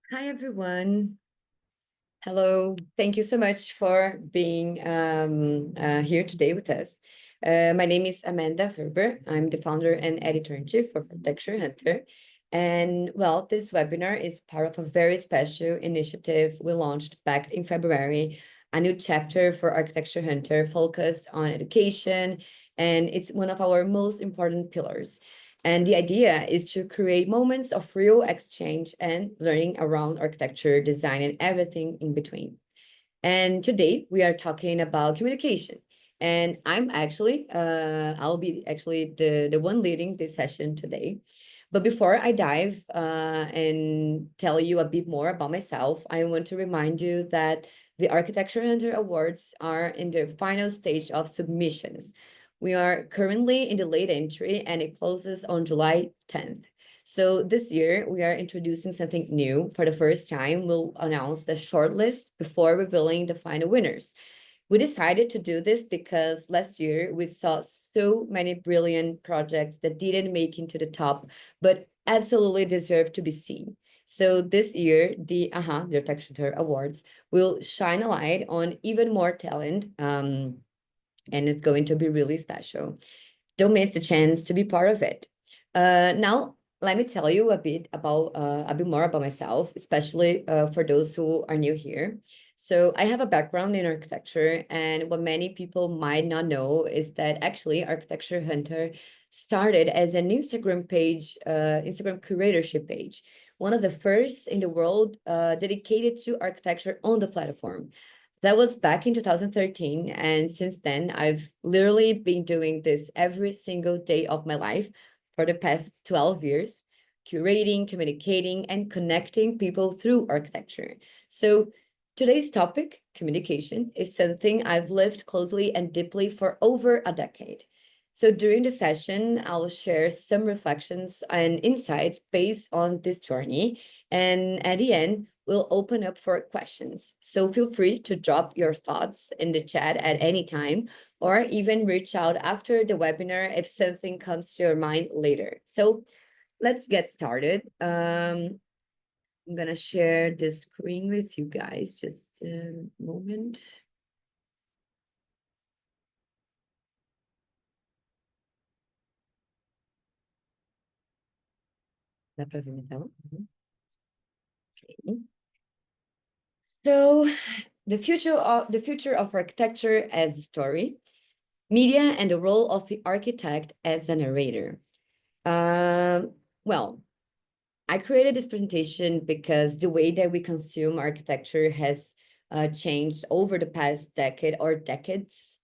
Hi, everyone. Hello. Thank you so much for being here today with us. My name is Amanda Ferber. I'm the founder and editor-in-chief of Architecture Hunter. And well, this webinar is part of a very special initiative we launched back in February, a new chapter for Architecture Hunter focused on education. And it's one of our most important pillars. And the idea is to create moments of real exchange and learning around architecture, design, and everything in between. And today we are talking about communication. And I'll be actually the one leading this session today. But before I dive and tell you a bit more about myself, I want to remind you that the Architecture Hunter Awards are in their final stage of submissions. We are currently in the late entry and it closes on July 10th. So this year we are introducing something new. For the first time, we'll announce the shortlist before revealing the final winners. We decided to do this because last year we saw so many brilliant projects that didn't make into the top, but absolutely deserve to be seen. So this year, the Architecture Awards will shine a light on even more talent, and it's going to be really special. Don't miss the chance to be part of it. Now, let me tell you a bit more about myself, especially for those who are new here. So I have a background in architecture, and what many people might not know is that actually Architecture Hunter started as an Instagram page, Instagram curatorship page, one of the first in the world dedicated to architecture on the platform. That was back in 2013. And since then, I've literally been doing this every single day of my life for the past 12 years, curating, communicating, and connecting people through architecture. So today's topic, communication, is something I've lived closely and deeply for over a decade. So during the session, I'll share some reflections and insights based on this journey. And at the end, we'll open up for questions. So feel free to drop your thoughts in the chat at any time, or even reach out after the webinar if something comes to your mind later. So let's get started. I'm gonna share the screen with you guys. Just a moment. Dá para ver minha tela? Okay. So the future of architecture as a story, media and the role of the architect as a narrator. Well, I created this presentation because the way that we consume architecture has changed over the past decade or decades.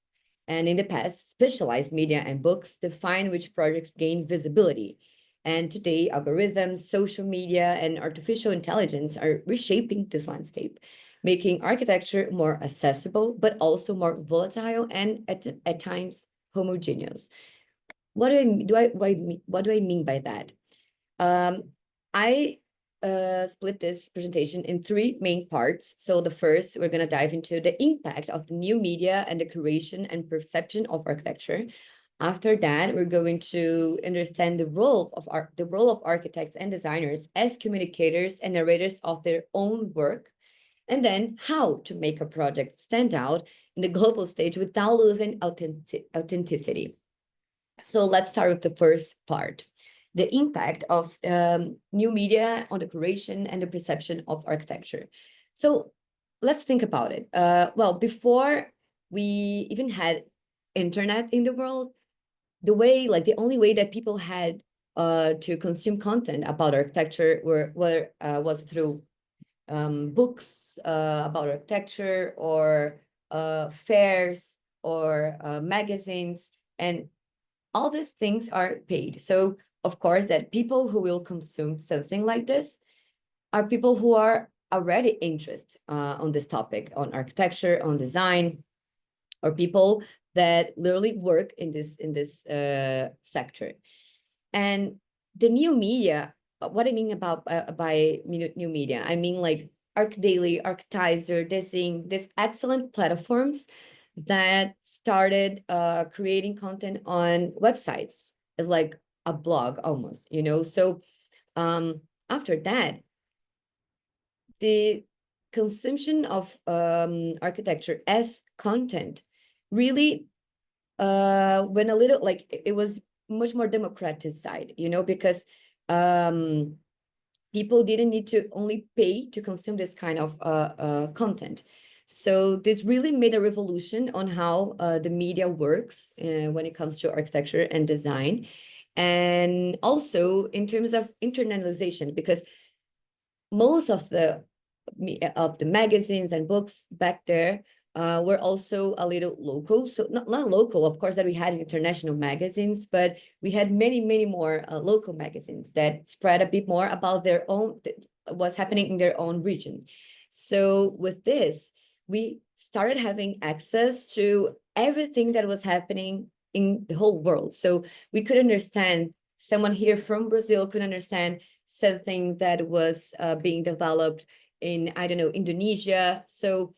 And in the past, specialized media and books define which projects gain visibility. And today, algorithms, social media, and artificial intelligence are reshaping this landscape, making architecture more accessible, but also more volatile and at times homogeneous. What do I mean by that? I split this presentation in three main parts. So the first, we're going to dive into the impact of the new media and the creation and perception of architecture. After that, we're going to understand the role of architects and designers as communicators and narrators of their own work, and then how to make a project stand out in the global stage without losing authenticity. So let's start with the first part, the impact of new media on the creation and the perception of architecture. So let's think about it. Well, before we even had internet in the world, the only way that people had to consume content about architecture was through books about architecture or fairs or magazines, and all these things are paid. So of course that people who will consume something like this are people who are already interested on this topic, on architecture, on design, or people that literally work in this sector. And the new media, what I mean about by new media, I mean like ArcDaily, Architizer, these excellent platforms that started creating content on websites as like a blog almost, you know. So after that, the consumption of architecture as content really went a little, like, it was much more democratized, because people didn't need to only pay to consume this kind of content. So this really made a revolution on how the media works when it comes to architecture and design. And also in terms of internalization, because most of the magazines and books back there were also a little local. So not local, of course, that we had international magazines, but we had many, many more local magazines that spread a bit more about their own, what's happening in their own region. So with this, we started having access to everything that was happening in the whole world. So we could understand, someone here from Brazil could understand something that was being developed in, I don't know, Indonesia. So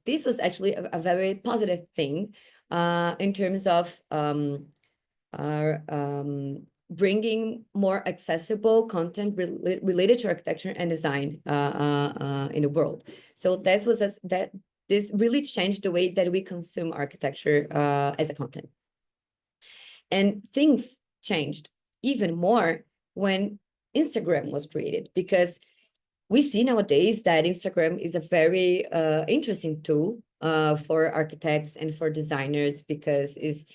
this was actually a very positive thing in terms of bringing more accessible content related to architecture and design in the world. So this really changed the way that we consume architecture as a content. And things changed even more when Instagram was created, because we see nowadays that Instagram is a very interesting tool for architects and for designers, because it's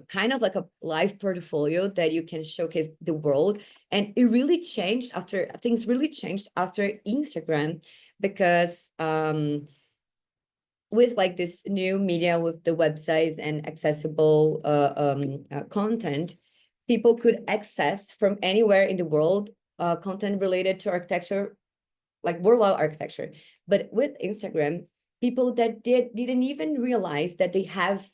kind of like a live portfolio that you can showcase the world. And it really changed after, things really changed after Instagram, because with like this new media, with the websites and accessible content, people could access from anywhere in the world content related to architecture, like worldwide architecture. But with Instagram, people that didn't even realize that they had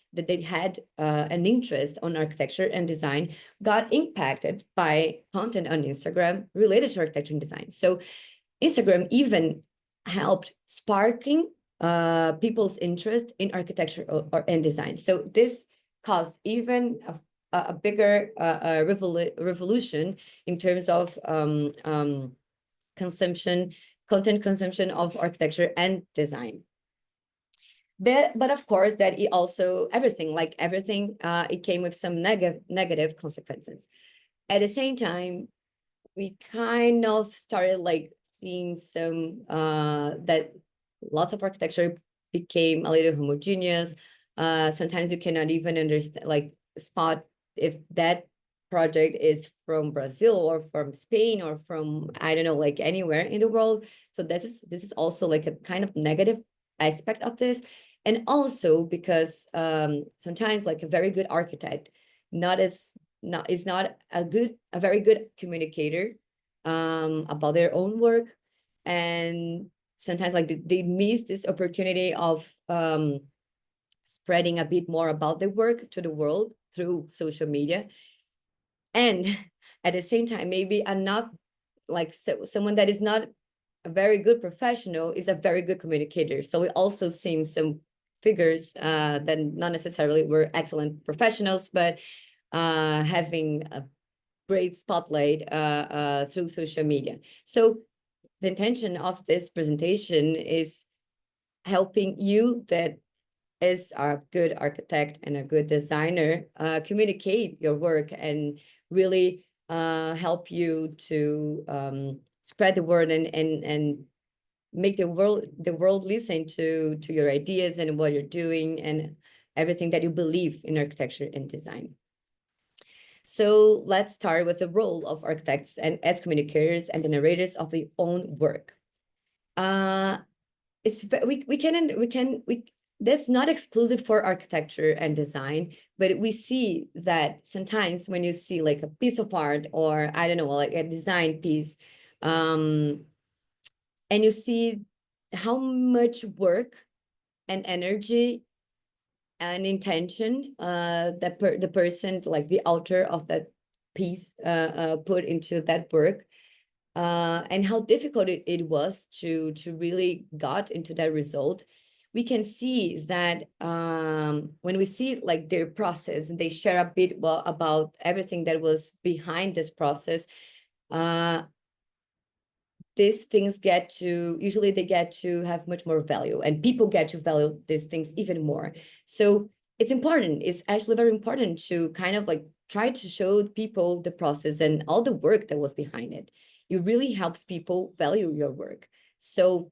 an interest on architecture and design got impacted by content on Instagram related to architecture and design. So Instagram even helped sparking people's interest in architecture and design. So this caused even a bigger revolution in terms of content consumption of architecture and design. But of course, that it also, everything, it came with some negative consequences. At the same time, we kind of started like seeing some that lots of architecture became a little homogeneous. Sometimes you cannot even understand, like, spot if that project is from Brazil or from Spain or from, I don't know, like anywhere in the world. So this is also like a kind of negative aspect of this. And also because sometimes like a very good architect is not a very good communicator about their own work, and sometimes like they miss this opportunity of spreading a bit more about their work to the world through social media. And at the same time, maybe enough, like, someone that is not a very good professional is a very good communicator. So we also see some figures that not necessarily were excellent professionals, but having a great spotlight through social media. So the intention of this presentation is helping you, that is a good architect and a good designer, communicate your work and really help you to spread the word and make the world listen to your ideas and what you're doing and everything that you believe in architecture and design. So let's start with the role of architects and as communicators and the narrators of their own work. That's not exclusive for architecture and design, but we see that sometimes when you see like a piece of art, or I don't know, like a design piece, and you see how much work and energy and intention that the person, like the author of that piece, put into that work, and how difficult it was to really got into that result. We can see that when we see like their process, and they share a bit about everything that was behind this process, these things usually they get to have much more value, and people get to value these things even more. So it's important. It's actually very important to kind of like try to show people the process and all the work that was behind it. It really helps people value your work. So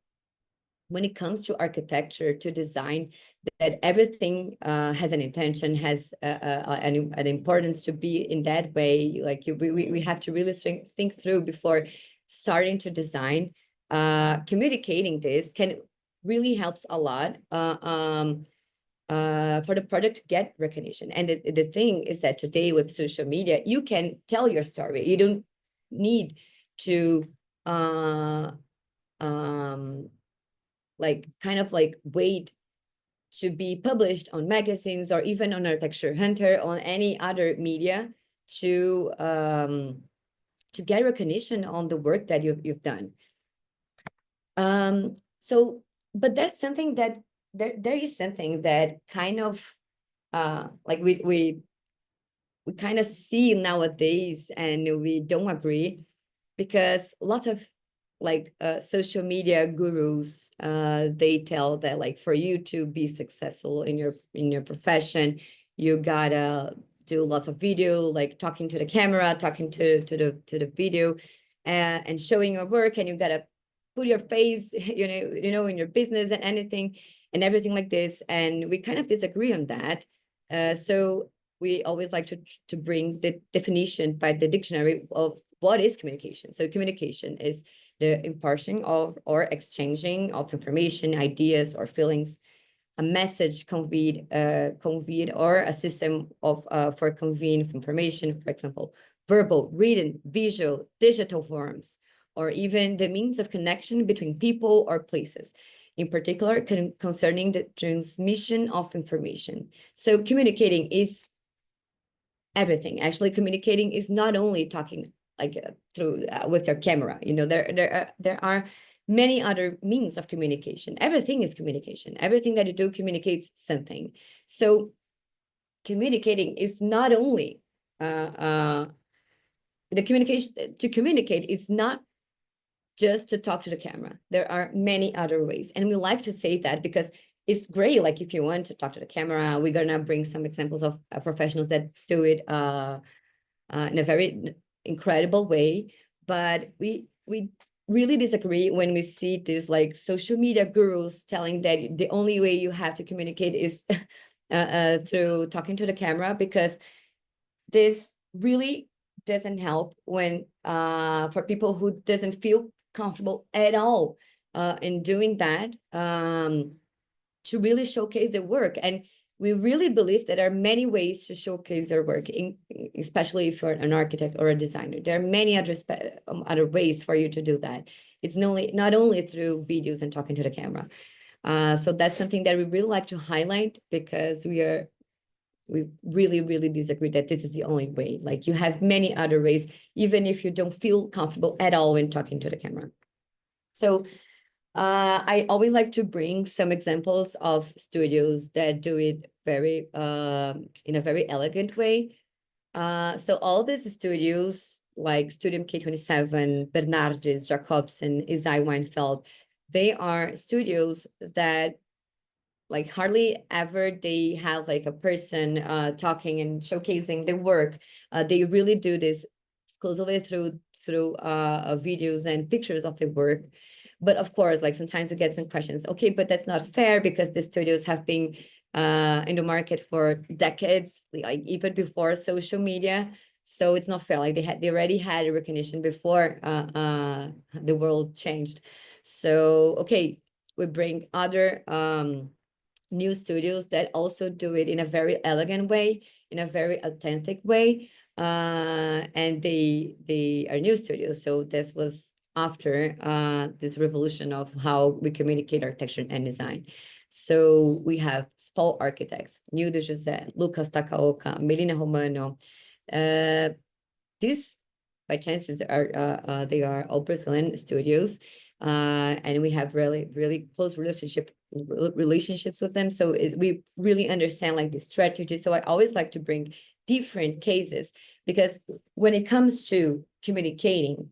when it comes to architecture, to design, that everything has an intention, has an importance to be in that way. Like we have to really think through before starting to design. Communicating this can really helps a lot for the project to get recognition. And the thing is that today with social media, you can tell your story. You don't need to like kind of like wait to be published on magazines or even on Architecture Hunter, on any other media to get recognition on the work that you've done. So, but there's something that there is something that kind of like we kind of see nowadays, and we don't agree, because lots of like social media gurus, they tell that like for you to be successful in your profession, you gotta do lots of video, like talking to the camera, talking to the video, and showing your work, and you gotta put your face, in your business and anything and everything like this. And we kind of disagree on that. So we always like to bring the definition by the dictionary of what is communication. So communication is the imparting of or exchanging of information, ideas, or feelings, a message conveyed, or a system of for conveying information, for example, verbal, written, visual, digital forms, or even the means of connection between people or places, in particular concerning the transmission of information. So communicating is everything. Actually, communicating is not only talking like through with your camera. There are many other means of communication. Everything is communication. Everything that you do communicates something. So communicating is not only the communication. To communicate is not just to talk to the camera. There are many other ways, and we like to say that because it's great. Like if you want to talk to the camera, we're gonna bring some examples of professionals that do it in a very incredible way. But we really disagree when we see these like social media gurus telling that the only way you have to communicate is through talking to the camera, because this really doesn't help when for people who doesn't feel comfortable at all in doing that, to really showcase their work. And we really believe that there are many ways to showcase their work, especially if you're an architect or a designer. There are many other ways for you to do that. It's not only through videos and talking to the camera. So that's something that we really like to highlight, because we really, really disagree that this is the only way. Like you have many other ways, even if you don't feel comfortable at all when talking to the camera. So I always like to bring some examples of studios that do it very in a very elegant way. So all these studios like Studio K27, Bernardes, Jacobsen, Isai Weinfeld, they are studios that like hardly ever they have like a person talking and showcasing their work. They really do this exclusively through videos and pictures of the work. But of course, like sometimes we get some questions. Okay, but that's not fair, because the studios have been in the market for decades, like even before social media. So it's not fair. Like they already had a recognition before the world changed. So okay, we bring other new studios that also do it in a very elegant way, in a very authentic way, and they are new studios. So this was after this revolution of how we communicate architecture and design. So we have Spal Architects, Nildo José, Lucas Takaoka, Melina Romano. These, by chances, are they are all Brazilian studios, and we have really, really close relationships with them. So we really understand like the strategy. So I always like to bring different cases, because when it comes to communicating,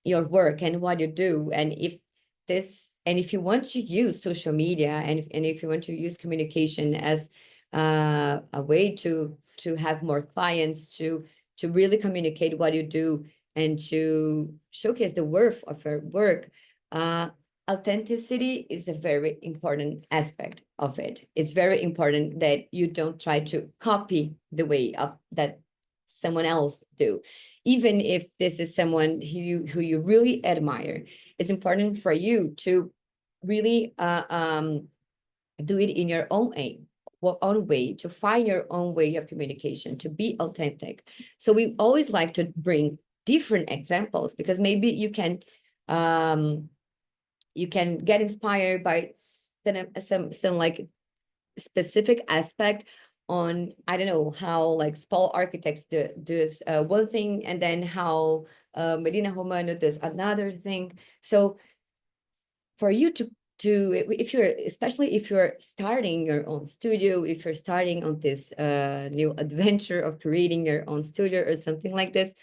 your work and what you do, and if you want to use social media, and if you want to use communication as a way to have more clients, to really communicate what you do and to showcase the worth of your work, authenticity is a very important aspect of it. It's very important that you don't try to copy the way of that someone else do, even if this is someone who you really admire. It's important for you to really do it in your own way, to find your own way of communication, to be authentic. So we always like to bring different examples, because maybe you can get inspired by some like specific aspect on, I don't know, how like Spal architects does one thing, and then how Medina Romano does another thing. So for you to if you're, especially if you're starting your own studio, if you're starting on this new adventure of creating your own studio or something like this,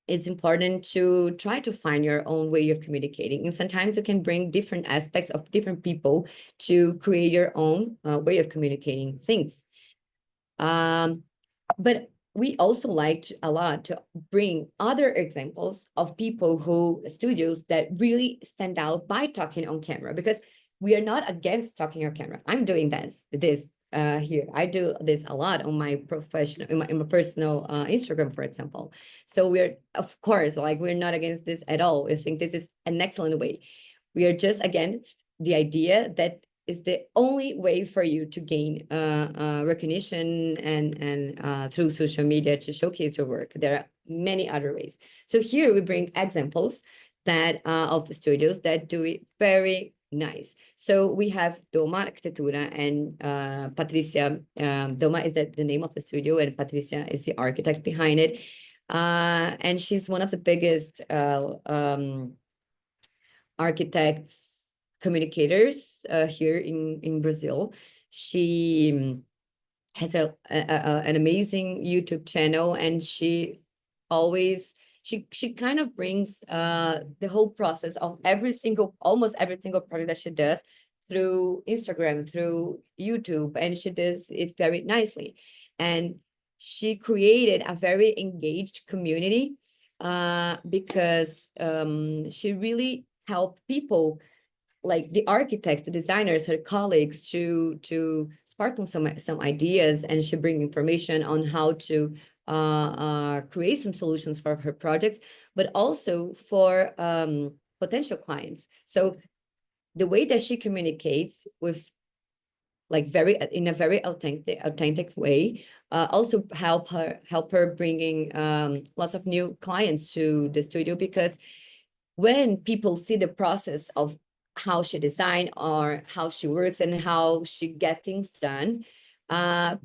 it's important to try to find your own way of communicating. And sometimes you can bring different aspects of different people to create your own way of communicating things. But we also like a lot to bring other examples of people studios that really stand out by talking on camera, because we are not against talking on camera. I'm doing this here. I do this a lot on my professional, in my personal Instagram, for example. So we're, of course, like, we're not against this at all. We think this is an excellent way. We are just against the idea that is the only way for you to gain recognition and through social media to showcase your work. There are many other ways. So here we bring examples that of studios that do it very nice. So we have Doma Arquitetura and Patricia. Doma is the name of the studio, and Patricia is the architect behind it. And she's one of the biggest architects, communicators here in Brazil. She has an amazing YouTube channel, and she always she kind of brings the whole process of almost every single project that she does through Instagram, through YouTube, and she does it very nicely. And she created a very engaged community because she really helped people, like the architects, the designers, her colleagues, to spark on some ideas, and she bring information on how to create some solutions for her projects, but also for potential clients. So the way that she communicates with, like, in a very authentic way, also help her bringing lots of new clients to the studio, because when people see the process of how she design or how she works and how she get things done,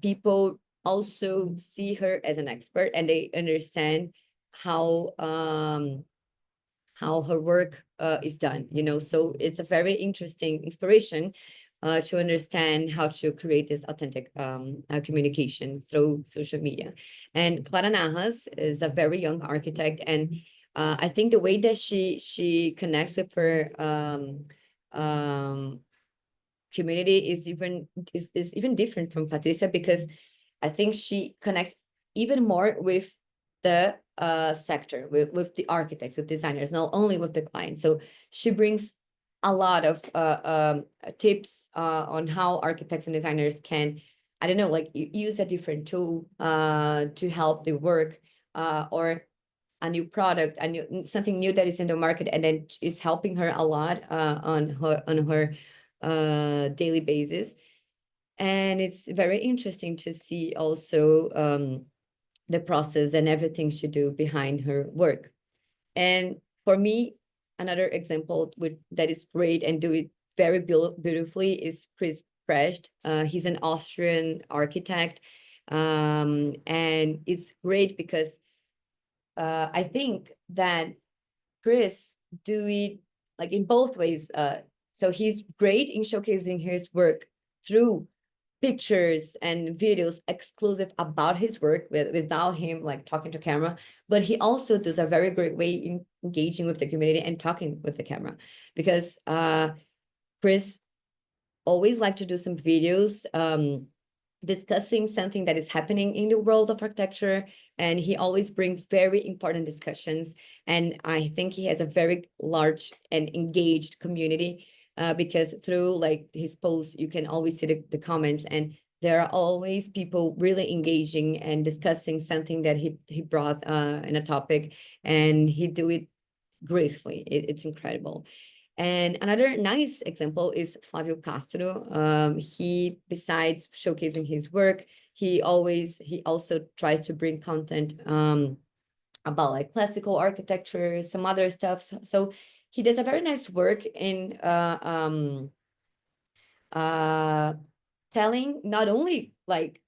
people also see her as an expert, and they understand how her work is done, so it's a very interesting inspiration to understand how to create this authentic communication through social media. And Clara Narras is a very young architect, and I think the way that she connects with her community is even different from Patricia, because I think she connects even more with the sector, with the architects, with designers, not only with the clients. So she brings a lot of tips on how architects and designers can, I don't know, like, use a different tool to help the work, or a new product, something new that is in the market, and then is helping her a lot on her daily basis. And it's very interesting to see also the process and everything she do behind her work. And for me, another example that is great and do it very beautifully is Chris Precht. He's an Austrian architect, and it's great because I think that Chris do it like in both ways. So he's great in showcasing his work through pictures and videos exclusive about his work without him like talking to camera, but he also does a very great way in engaging with the community and talking with the camera, because Chris always like to do some videos discussing something that is happening in the world of architecture, and he always brings very important discussions. And I think he has a very large and engaged community, because through like his posts, you can always see the comments, and there are always people really engaging and discussing something that he brought in a topic, and he do it gracefully. It's incredible. And another nice example is Flavio Castro. He, besides showcasing his work, he also tries to bring content about like classical architecture, some other stuff. So he does a very nice work in telling not only like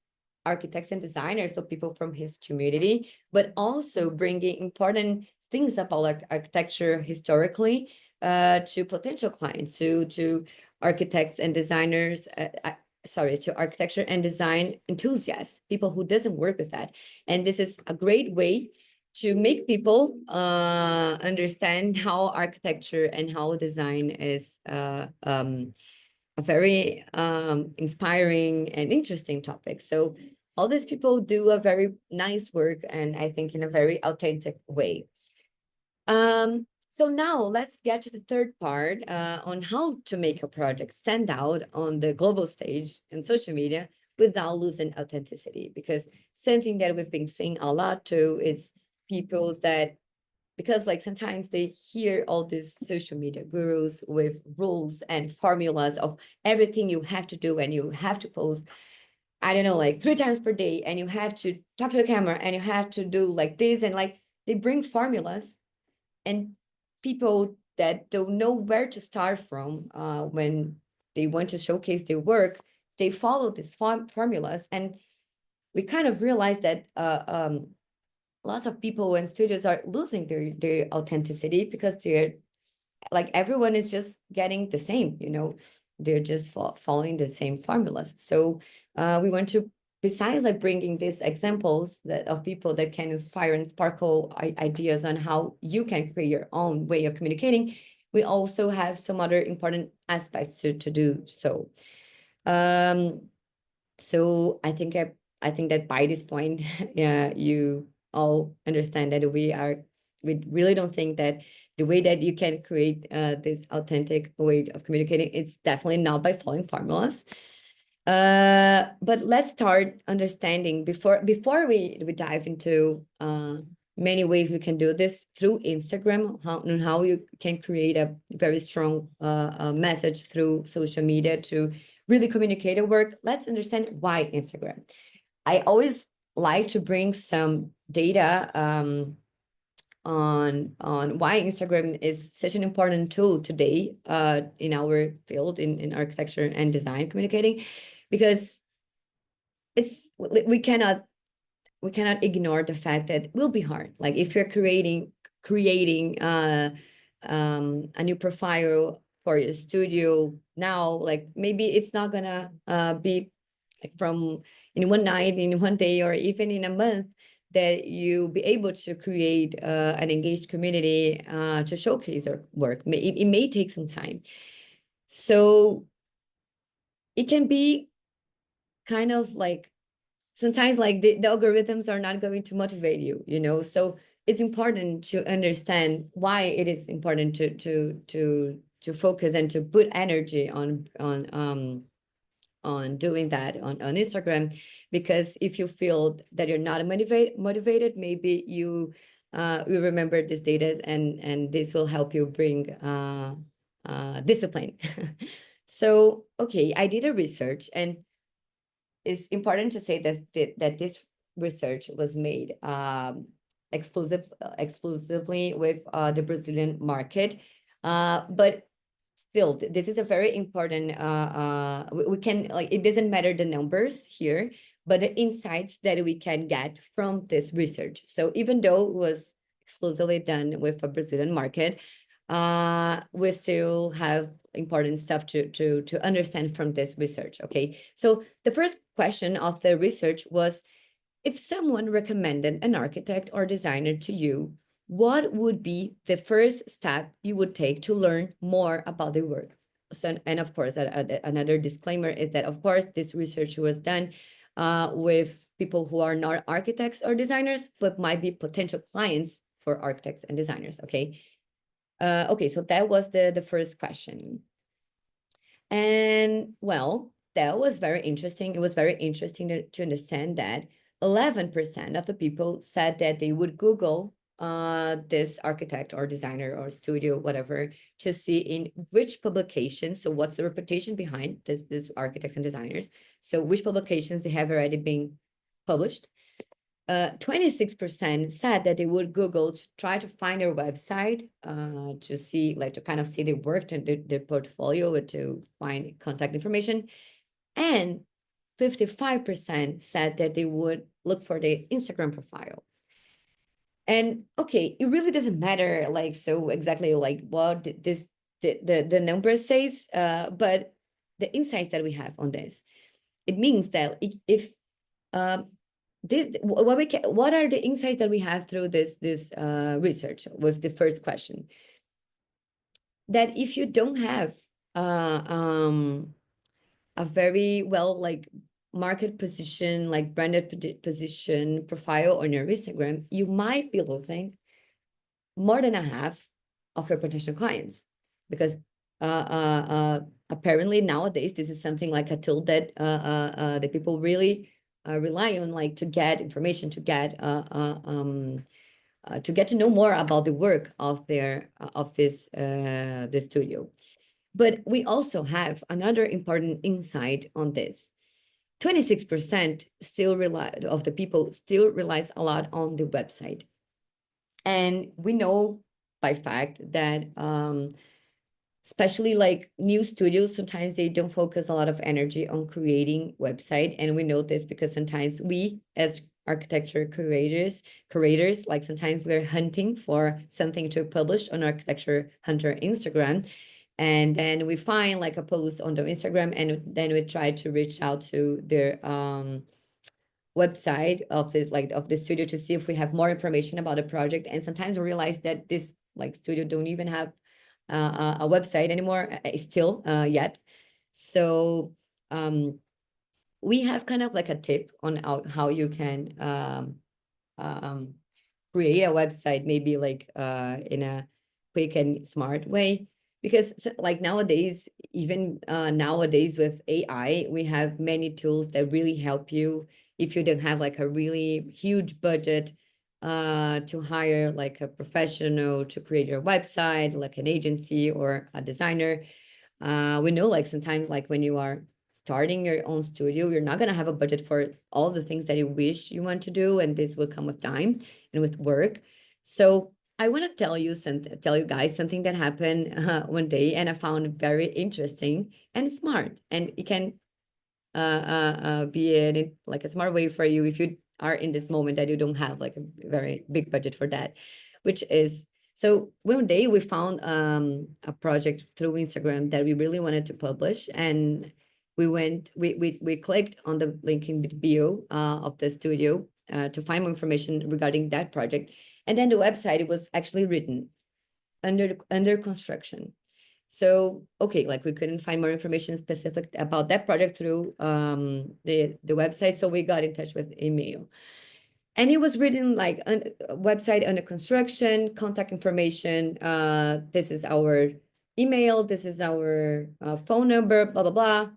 architects and designers, so people from his community, but also bringing important things about like architecture historically to potential clients, to architects and designers, sorry, to architecture and design enthusiasts, people who doesn't work with that. And this is a great way to make people understand how architecture and how design is a very inspiring and interesting topic. So all these people do a very nice work, and I think in a very authentic way. So now let's get to the third part on how to make a project stand out on the global stage and social media without losing authenticity. Because something that we've been seeing a lot too is people that, because like sometimes they hear all these social media gurus with rules and formulas of everything you have to do, and you have to post, I don't know, like 3 times per day, and you have to talk to the camera, and you have to do like this, and like they bring formulas, and people that don't know where to start from when they want to showcase their work, they follow these formulas, and we kind of realize that lots of people and studios are losing their authenticity, because they're like, everyone is just getting the same, they're just following the same formulas. So we want to, besides like bringing these examples of people that can inspire and sparkle ideas on how you can create your own way of communicating, we also have some other important aspects to do so. So I think that by this point, yeah, you all understand that we really don't think that the way that you can create this authentic way of communicating, it's definitely not by following formulas. But let's start understanding before we dive into many ways we can do this through Instagram, how you can create a very strong message through social media to really communicate your work. Let's understand why Instagram. I always like to bring some data on why Instagram is such an important tool today in our field, in architecture and design communicating, because we cannot ignore the fact that it will be hard. Like if you're creating a new profile for your studio now, like maybe it's not gonna be like from in one night, in one day, or even in a month, that you be able to create an engaged community to showcase your work. It may take some time. So it can be kind of like, sometimes like the algorithms are not going to motivate you, so it's important to understand why it is important to focus and to put energy on doing that on Instagram. Because if you feel that you're not motivated, maybe you remember this data, and this will help you bring discipline. So okay, I did a research, and it's important to say that this research was made exclusively with the Brazilian market, but still, this is a very important. We can, like, it doesn't matter the numbers here, but the insights that we can get from this research. So even though it was exclusively done with a Brazilian market, we still have important stuff to understand from this research. Okay, so the first question of the research was, if someone recommended an architect or designer to you, what would be the first step you would take to learn more about their work? So, and of course, another disclaimer is that, of course, this research was done with people who are not architects or designers, but might be potential clients for architects and designers. Okay. Okay, so that was the first question. And well, that was very interesting. It was very interesting to understand that 11% of the people said that they would Google this architect or designer or studio, whatever, to see in which publications. So what's the reputation behind this architects and designers? So which publications they have already been published. 26% said that they would Google to try to find their website, to see, like, to kind of see their work and their portfolio, or to find contact information. And 55% said that they would look for their Instagram profile. And okay, it really doesn't matter, like, so exactly like what the number says, but the insights that we have on this, it means that if what are the insights that we have through this research with the first question? That if you don't have a very well, like, market position, like branded position profile on your Instagram, you might be losing more than a half of your potential clients, because apparently nowadays this is something like a tool that the people really rely on, like, to get information, to get to know more about the work of their of this studio. But we also have another important insight on this. 26% still rely of the people still relies a lot on the website. And we know by fact that especially like new studios, sometimes they don't focus a lot of energy on creating website. And we know this because sometimes we, as architecture curators, like, sometimes we're hunting for something to publish on Architecture Hunter Instagram. And then we find like a post on the Instagram, and then we try to reach out to their website of the studio to see if we have more information about the project. And sometimes we realize that this, like, studio don't even have a website anymore, still yet. So we have kind of like a tip on how you can create a website, maybe like in a quick and smart way. Because like nowadays, even nowadays with AI, we have many tools that really help you if you don't have like a really huge budget to hire like a professional to create your website, like an agency or a designer. We know, like, sometimes, like, when you are starting your own studio, you're not going to have a budget for all the things that you wish you want to do, and this will come with time and with work. So I want to tell you guys something that happened one day, and I found very interesting and smart, and it can be in like a smart way for you if you are in this moment that you don't have like a very big budget for that, which is, so one day we found a project through Instagram that we really wanted to publish, and we clicked on the link in the bio of the studio to find more information regarding that project. And then the website, it was actually written under construction. So, okay, like, we couldn't find more information specific about that project through the website. So we got in touch with email. And it was written like a website under construction, contact information. This is our email. This is our phone number, blah, blah, blah.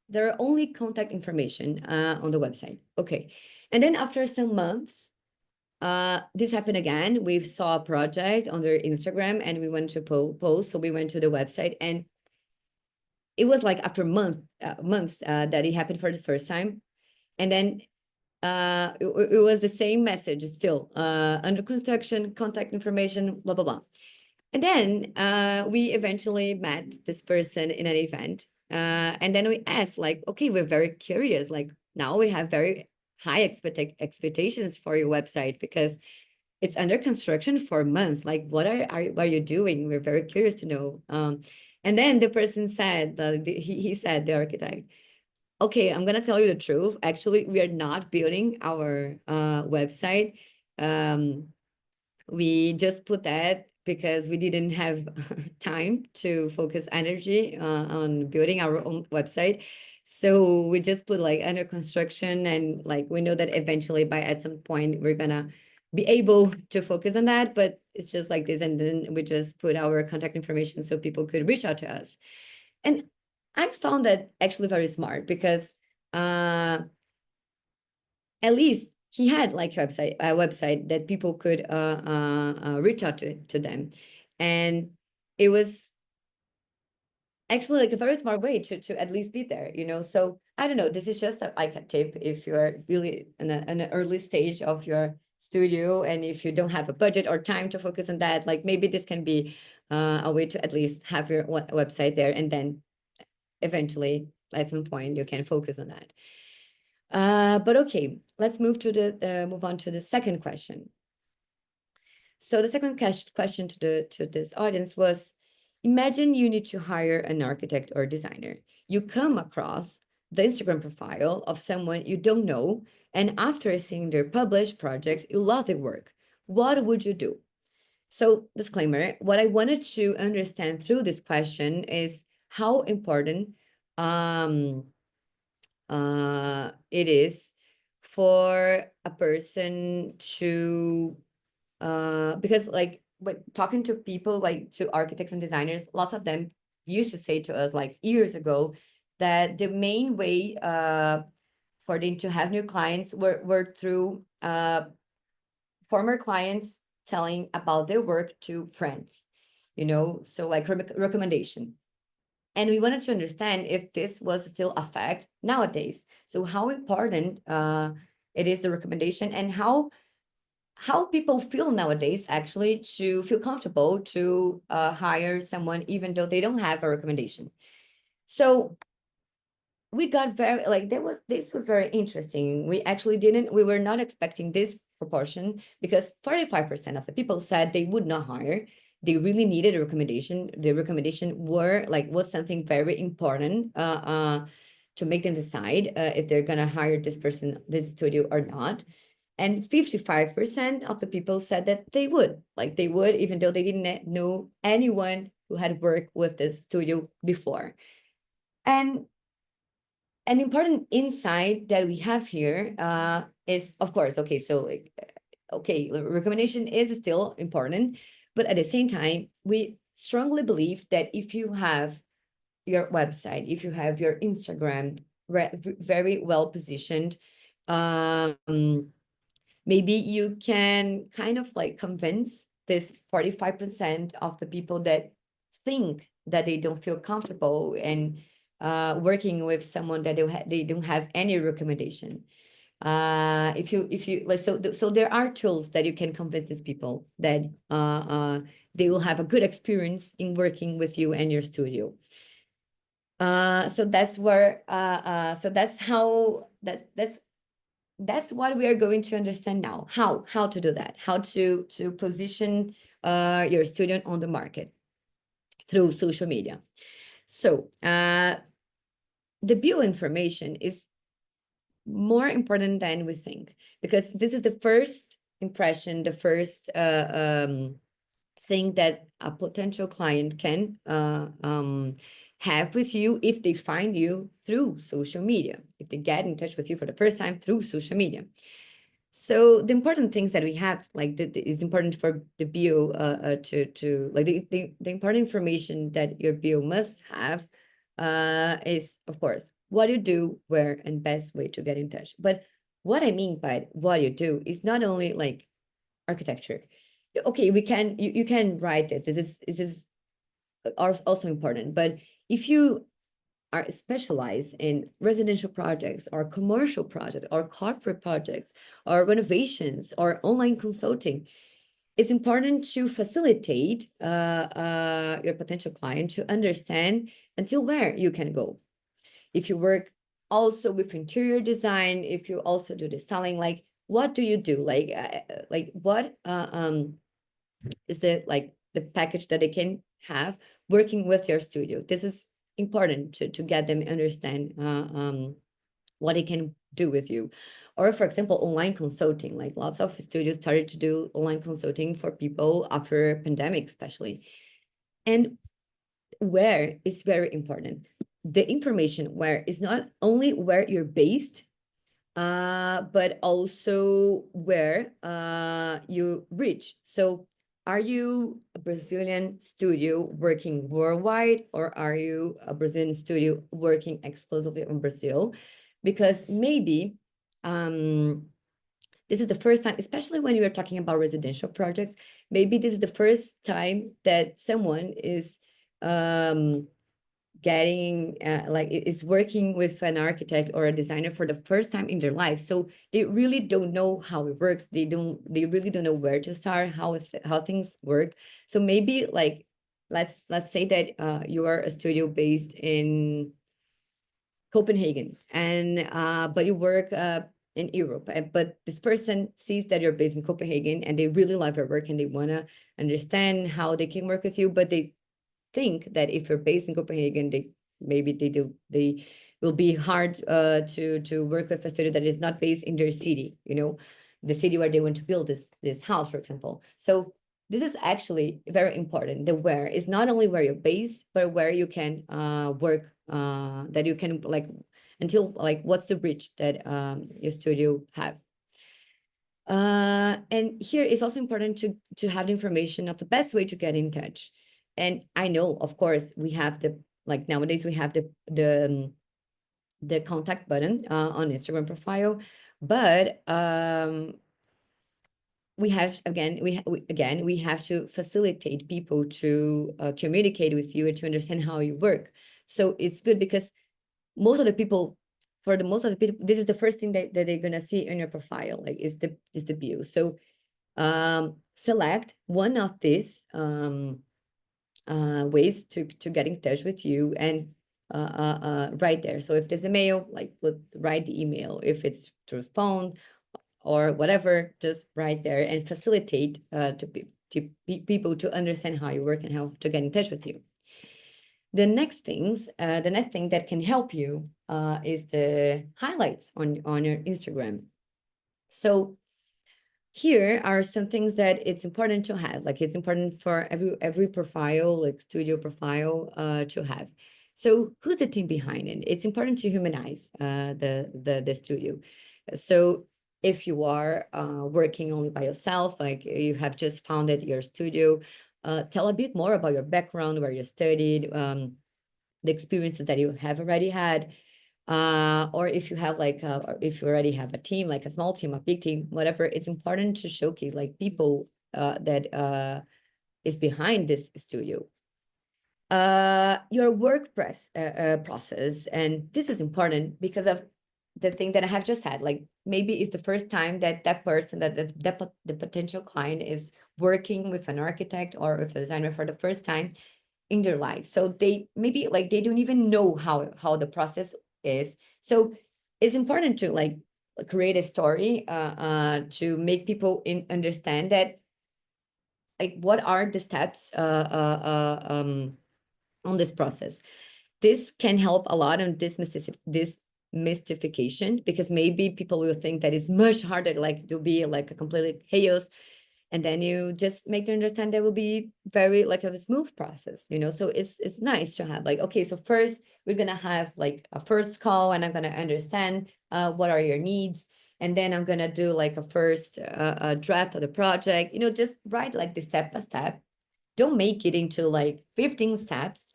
There are only contact information on the website. Okay. And then after some months, this happened again. We saw a project on their Instagram and we went to post. So we went to the website, and it was like after months that it happened for the first time. And then it was the same message still, under construction, contact information, blah, blah, blah. And then we eventually met this person in an event. And then we asked, like, okay, we're very curious. Like, now we have very high expectations for your website, because it's under construction for months. Like, what are you doing? We're very curious to know. And then the person said, he said, the architect, okay, I'm gonna tell you the truth. Actually, we are not building our website. Um, we just put that because we didn't have time to focus energy on building our own website. So we just put like under construction, and like we know that eventually by at some point we're gonna be able to focus on that, but it's just like this. And then we just put our contact information so people could reach out to us. And I found that actually very smart because at least he had like a website that people could reach out to them, and it was actually like a very smart way to at least be there, you know. So I don't know, this is just like a tip if you're really in an early stage of your studio, and if you don't have a budget or time to focus on that, like maybe this can be a way to at least have your website there, and then eventually at some point you can focus on that. But okay, let's move on to the second question. So the second question to this audience was: imagine you need to hire an architect or designer. You come across the Instagram profile of someone you don't know, and after seeing their published project, you love their work. What would you do? So, disclaimer: what I wanted to understand through this question is how important um, it is for a person to because like when talking to people, like to architects and designers, lots of them used to say to us like years ago that the main way for them to have new clients were through former clients telling about their work to friends, you know, so like recommendation. And we wanted to understand if this was still a fact nowadays. So how important it is, the recommendation, and how people feel nowadays actually to feel comfortable to hire someone even though they don't have a recommendation. So we got very like this was very interesting. We were not expecting this proportion, because 45% of the people said they would not hire. They really needed a recommendation. The recommendation was something very important to make them decide if they're gonna hire this person, this studio, or not. And 55% of the people said that they would, even though they didn't know anyone who had worked with this studio before. And an important insight that we have here is, of course, okay, so like, okay, recommendation is still important, but at the same time, we strongly believe that if you have your website, if you have your Instagram very well positioned, um, maybe you can kind of like convince this 45% of the people that think that they don't feel comfortable and working with someone that they don't have any recommendation. If you like, so there are tools that you can convince these people that they will have a good experience in working with you and your studio. So that's where so that's how that's what we are going to understand now. How to do that? How to position your student on the market through social media. So the bio information is more important than we think, because this is the first impression, the first thing that a potential client can have with you if they find you through social media, if they get in touch with you for the first time through social media. So the important things that we have, like it's important for the bio to like the important information that your bio must have is, of course, what you do, where, and best way to get in touch. But what I mean by what you do is not only like architecture. Okay, you can write this. This is also important. But if you are specialized in residential projects or commercial projects or corporate projects or renovations or online consulting, it's important to facilitate your potential client to understand until where you can go. If you work also with interior design, if you also do the styling, like what do you do? Like what is it like the package that they can have working with your studio? This is important to get them understand what it can do with you. Or for example, online consulting, like lots of studios started to do online consulting for people after pandemic, especially. And where is very important. The information where is not only where you're based, but also where you reach. So are you a Brazilian studio working worldwide, or are you a Brazilian studio working exclusively in Brazil? Because maybe this is the first time, especially when you're talking about residential projects, maybe this is the first time that someone is um, getting like is working with an architect or a designer for the first time in their life. So they really don't know how it works. They really don't know where to start, how things work. So maybe like let's say that you are a studio based in Copenhagen, and but you work in Europe. But this person sees that you're based in Copenhagen, and they really love your work, and they want to understand how they can work with you. But they think that if you're based in Copenhagen, they will be hard to work with a studio that is not based in their city. You know, the city where they want to build this house, for example. So this is actually very important. The where is not only where you're based, but where you can work. That you can like until like what's the reach that your studio have. And here it's also important to have the information of the best way to get in touch. And I know, of course, we have the like nowadays we have the contact button on Instagram profile, but we have again we have to facilitate people to communicate with you and to understand how you work. So it's good because most of the people for the most of the people, this is the first thing that they're gonna see in your profile, like is the bio. So select one of these ways to get in touch with you and write there. So if there's a mail, like write the email. If it's through phone or whatever, just write there and facilitate people to understand how you work and how to get in touch with you. The next thing that can help you is the highlights on your Instagram. So here are some things that it's important to have. Like it's important for every profile, like studio profile, to have. So who's the team behind it? It's important to humanize the studio. So if you are working only by yourself, like you have just founded your studio, tell a bit more about your background, where you studied, the experiences that you have already had, or if you have like if you already have a team, like a small team, a big team, whatever. It's important to showcase like people that is behind this studio. Your work process, and this is important because of the thing that I have just said. Like maybe it's the first time that that person, the potential client, is working with an architect or with a designer for the first time in their life. So they maybe like they don't even know how the process is. So it's important to like create a story to make people understand that like what are the steps on this process. This can help a lot on this mystification, because maybe people will think that it's much harder, like to be like a completely chaos, and then you just make them understand there will be very like a smooth process, you know. So it's nice to have like, okay, so first we're gonna have like a first call, and I'm gonna understand what are your needs, and then I'm gonna do like a first draft of the project, you know. Just write like the step by step. Don't make it into like 15 steps.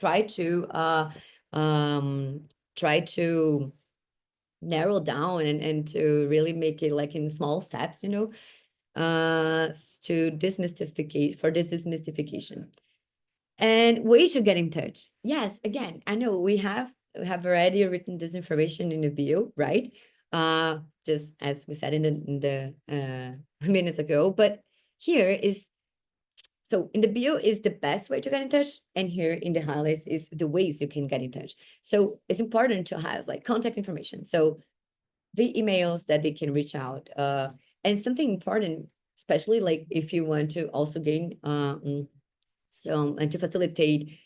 Um try to narrow down and to really make it like in small steps, you know, to demystify for this demystification. And ways to get in touch. Yes, again, I know we have already written this information in the bio, right? Just as we said in the minutes ago. But here is, so in the bio is the best way to get in touch, and here in the highlights is the ways you can get in touch. So it's important to have like contact information. So the emails that they can reach out, And something important, especially like if you want to also gain and to facilitate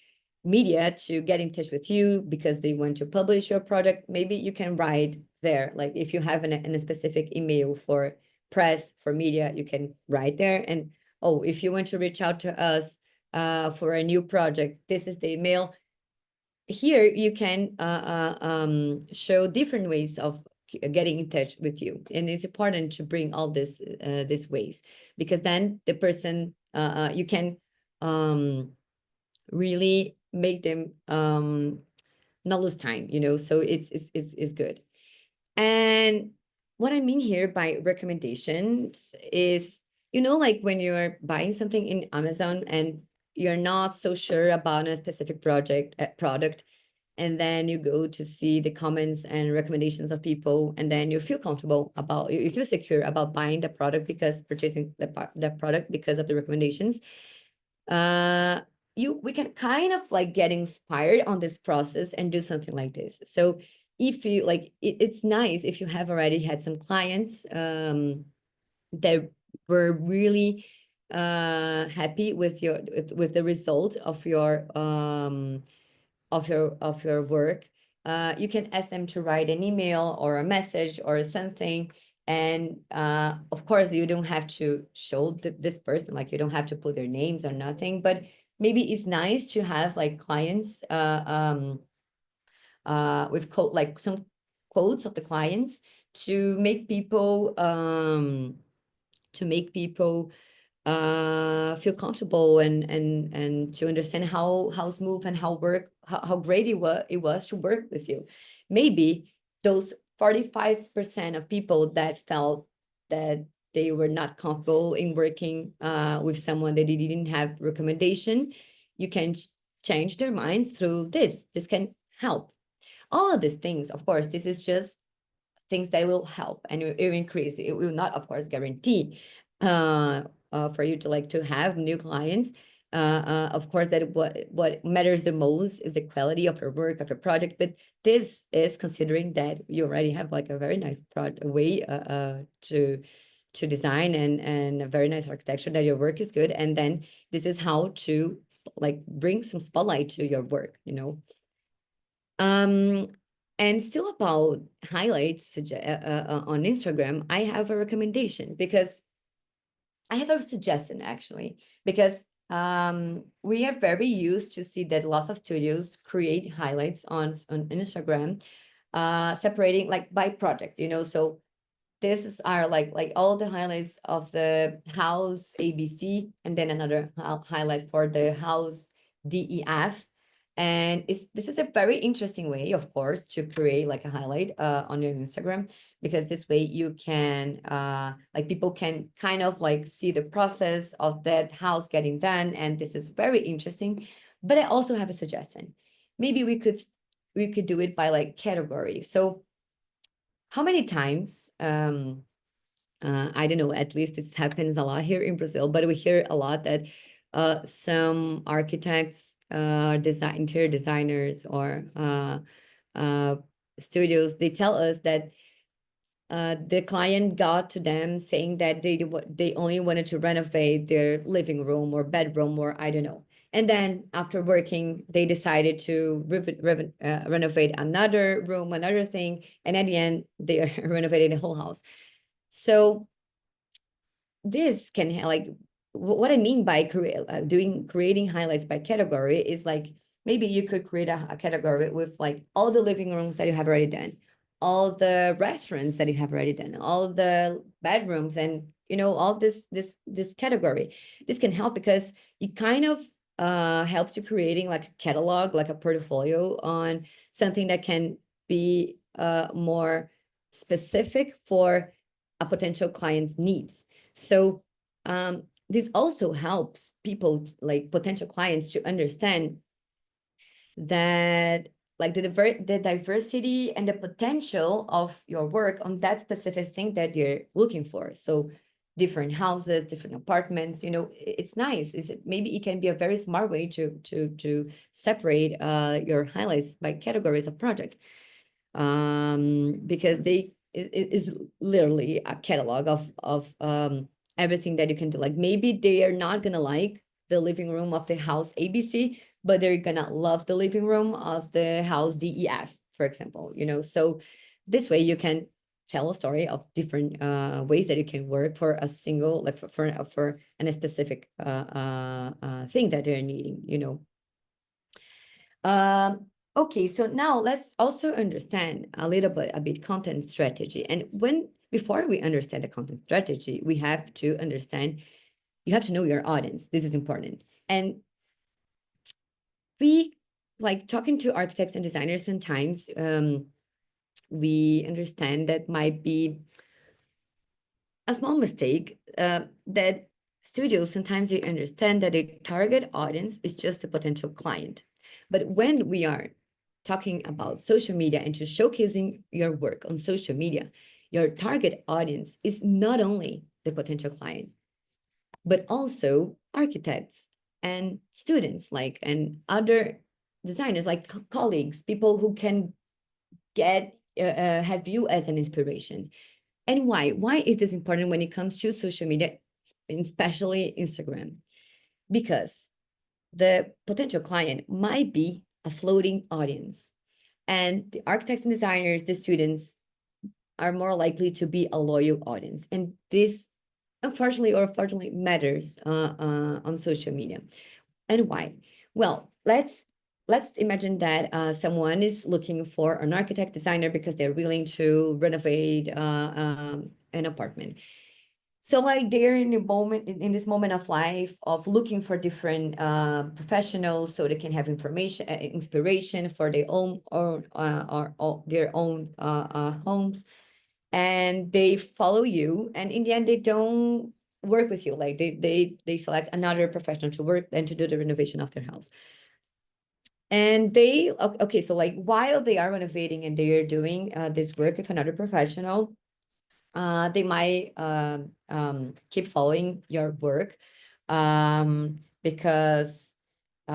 media to get in touch with you because they want to publish your product, maybe you can write there. Like if you have a specific email for press, for media, you can write there. And oh, if you want to reach out to us for a new project, this is the email. Here you can show different ways of getting in touch with you, and it's important to bring all these ways, because then the person you can really make them not lose time, so it's good. And what I mean here by recommendations is, like when you're buying something in Amazon and you're not so sure about a specific product, and then you go to see the comments and recommendations of people, and then you feel comfortable about, you feel secure about buying the product, because purchasing the product because of the recommendations. uh we can kind of like get inspired on this process and do something like this. So if you like it's nice if you have already had some clients that were really happy with with the result of your work. You can ask them to write an email or a message or something. And of course, you don't have to show this person, like you don't have to put their names or nothing. But maybe it's nice to have like clients with quote, like some quotes of the clients to make people feel comfortable, and to understand how smooth and how great it was to work with you. Maybe those 45% of people that felt that they were not comfortable in working with someone that they didn't have recommendation, you can change their minds through this can help. All of these things, of course, this is just things that will help, and it will increase. It will not, of course, guarantee for you to like to have new clients. Of course, that what matters the most is the quality of your work, of your project. But this is considering that you already have like a very nice way to design, and a very nice architecture, that your work is good. And then this is how to like bring some spotlight to your work. Um, and still about highlights on Instagram, I have a recommendation, because I have a suggestion actually, because we are very used to see that lots of studios create highlights on Instagram, separating like by projects. So this is our like all the highlights of the house ABC, and then another highlight for the house DEF. And this is a very interesting way, of course, to create like a highlight on your Instagram, because this way you can like people can kind of like see the process of that house getting done, and this is very interesting. But I also have a suggestion. Maybe we could do it by like category. So how many times I don't know, at least this happens a lot here in Brazil, but we hear a lot that some architects, interior designers, or uh, studios, they tell us that the client got to them saying that they only wanted to renovate their living room or bedroom, or I don't know. And then after working, they decided to renovate another room, another thing, and at the end, they are renovating the whole house. So this can like what I mean by creating highlights by category is like, maybe you could create a category with like all the living rooms that you have already done, all the restaurants that you have already done, all the bedrooms, and all this category. This can help because it kind of helps you creating like a catalog, like a portfolio on something that can be more specific for a potential client's needs. So this also helps people, like potential clients, to understand that like the diversity and the potential of your work on that specific thing that you're looking for. So different houses, different apartments, it's nice. Maybe it can be a very smart way to separate your highlights by categories of projects, because is literally a catalog of everything that you can do. Like maybe they are not gonna like the living room of the house ABC, but they're gonna love the living room of the house DEF, for example, So this way you can tell a story of different ways that you can work for a single, like for a specific thing that they're needing. Okay, so now let's also understand a little bit content strategy. And before we understand the content strategy, we have to understand, you have to know your audience. This is important. And we, like, talking to architects and designers sometimes, we understand that might be a small mistake, that studios sometimes they understand that a target audience is just a potential client. But when we are talking about social media and to showcasing your work on social media, your target audience is not only the potential client, but also architects and students, like, and other designers, like colleagues, people who can have you as an inspiration. And why? Why is this important when it comes to social media, especially Instagram? Because the potential client might be a floating audience, and the architects and designers, the students, are more likely to be a loyal audience. And this, unfortunately or fortunately, matters on social media. And why? Well, let's imagine that someone is looking for an architect designer because they're willing to renovate an apartment. So, like, they're in a moment, in this moment of life, of looking for different professionals so they can have information, inspiration for their own, or their own homes. And they follow you, and in the end they don't work with you. Like, they select another professional to work and to do the renovation of their house. And they, okay, so like while they are renovating and they are doing this work with another professional, they might keep following your work, because they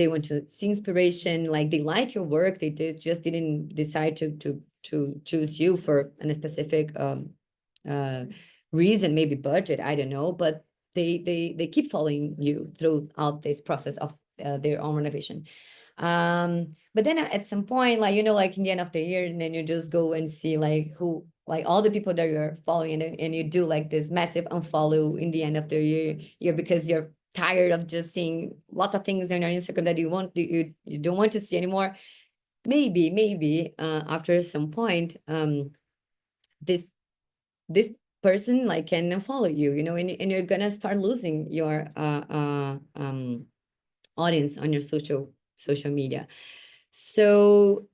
want to see inspiration, like they like your work. They just didn't decide to choose you for a specific uh, reason, maybe budget, I don't know, but they keep following you throughout this process of their own renovation. But then at some point, like, like in the end of the year, and then you just go and see like who, like all the people that you're following, and you do like this massive unfollow in the end of the year because you're tired of just seeing lots of things on your Instagram that you don't want to see anymore. Maybe after some point, this this person like can unfollow you, and you're gonna start losing your audience on your social media. So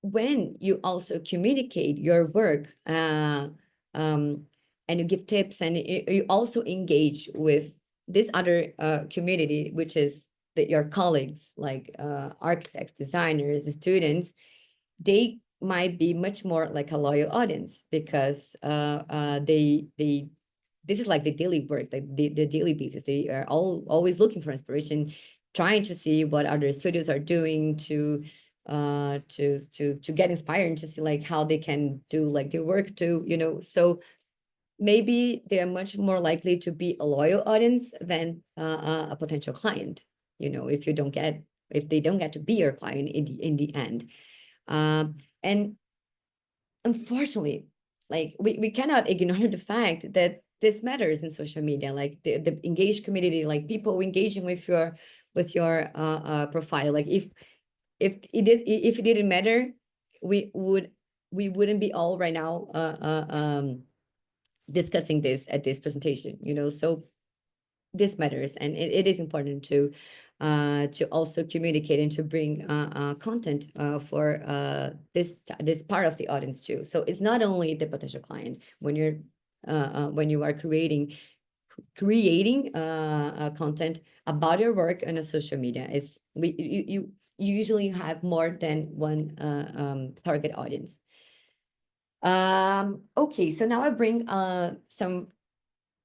when you also communicate your work, and you give tips, and you also engage with this other community, which is your colleagues, like architects, designers, students, they might be much more like a loyal audience, because they this is like the daily work, like the daily basis. They are always looking for inspiration, trying to see what other studios are doing to get inspired and to see like how they can do like their work too, so maybe they are much more likely to be a loyal audience than a potential client, if they don't get to be your client in the end. And unfortunately, like we cannot ignore the fact that this matters in social media, like the engaged community, like people engaging with your profile. Like if it didn't matter, we wouldn't be all right now discussing this at this presentation, so this matters, and it is important to also communicate and to bring content for this part of the audience too. So it's not only the potential client when you are creating content about your work on a social media. Is you usually have more than one target audience. Okay, so now I bring some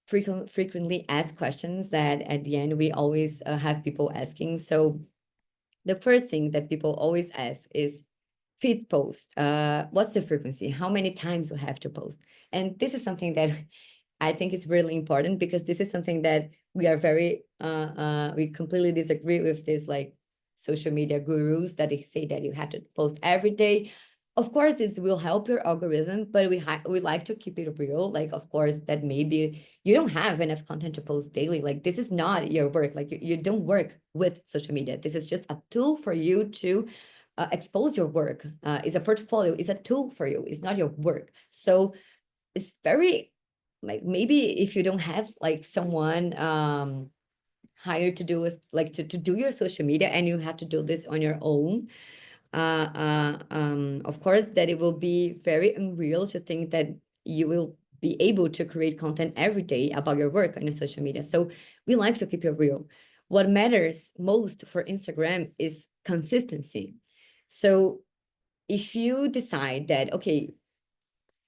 frequently asked questions that at the end we always have people asking. So the first thing that people always ask is, feed post, what's the frequency? How many times you have to post? And this is something that I think is really important, because this is something that we are very, we completely disagree with this, like social media gurus that they say that you have to post every day. Of course, this will help your algorithm, but we like to keep it real. Like, of course, that maybe you don't have enough content to post daily. Like, this is not your work. Like, you don't work with social media. This is just a tool for you to expose your work. Is a portfolio, is a tool for you. It's not your work. So it's very, like, maybe if you don't have like someone hired to do is like to do your social media, and you have to do this on your own, of course that it will be very unreal to think that you will be able to create content every day about your work on your social media. So we like to keep it real. What matters most for Instagram is consistency. So if you decide that, okay,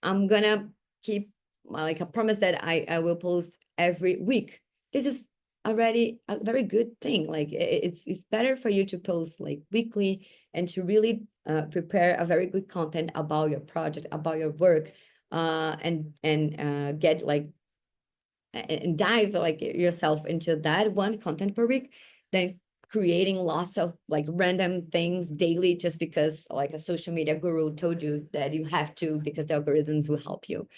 I'm gonna keep like a promise that I will post every week, this is already a very good thing. Like, it's better for you to post like weekly, and to really prepare a very good content about your project, about your work, and get like and dive like yourself into that one content per week, than creating lots of like random things daily just because like a social media guru told you that you have to, because the algorithms will help you.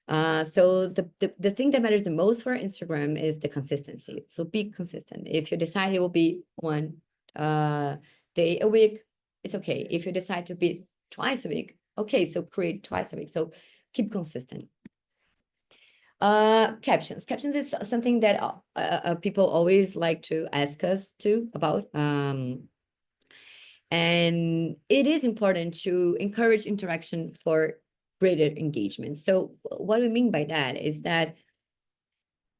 So the thing that matters the most for Instagram is the consistency. So be consistent. If you decide it will be one day a week, it's okay. If you decide to be twice a week, okay, so create twice a week. So keep consistent. Captions is something that people always like to ask us too about. And it is important to encourage interaction for greater engagement. So what we mean by that is that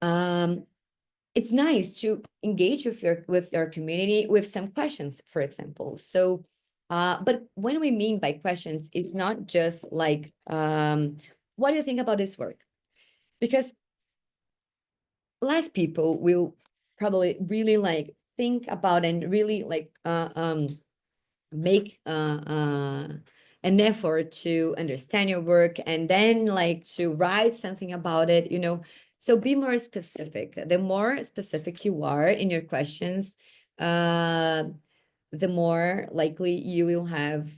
it's nice to engage with your community with some questions, for example. So but when we mean by questions, it's not just like what do you think about this work? Because less people will probably really like think about and really like make an effort to understand your work, and then like to write something about it, you know. So be more specific. The more specific you are in your questions, the more likely you will have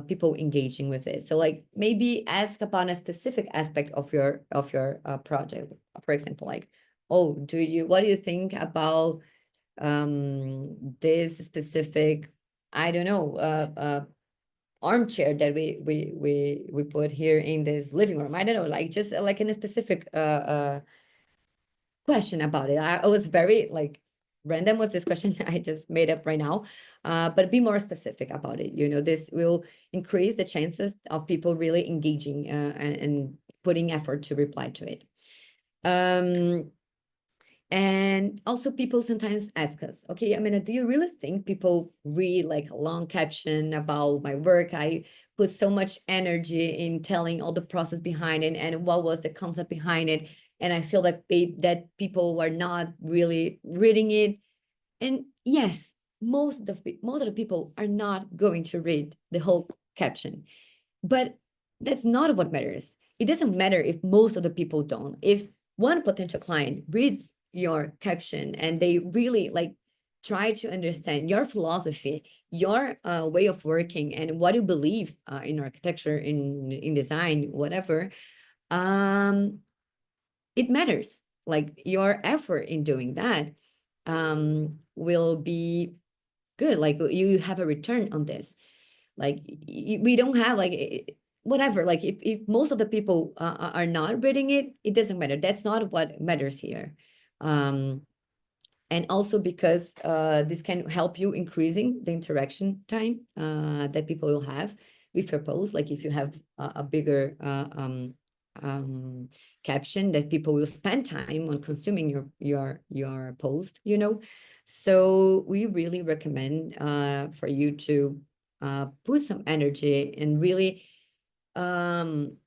people engaging with it. So like maybe ask about a specific aspect of your project. For example, like, oh, what do you think about this specific, I don't know, armchair that we put here in this living room? I don't know, like just like in a specific question about it. I was very like random with this question I just made up right now, but be more specific about it. You know, this will increase the chances of people really engaging and putting effort to reply to it. And also people sometimes ask us, okay, I mean, do you really think people read like a long caption about my work? I put so much energy in telling all the process behind it and what was the concept behind it. And I feel like that people were not really reading it. And yes, most of the people are not going to read the whole caption. But that's not what matters. It doesn't matter if most of the people don't. If one potential client reads your caption and they really like try to understand your philosophy, your way of working, and what you believe in architecture, in design, whatever, um, it matters. Like your effort in doing that will be good. Like you have a return on this. Like we don't have like whatever, like if most of the people are not reading it, it doesn't matter. That's not what matters here. um and also because this can help you increasing the interaction time that people will have with your post. Like if you have a bigger um, caption, that people will spend time on consuming your post, you know. So we really recommend for you to put some energy and really um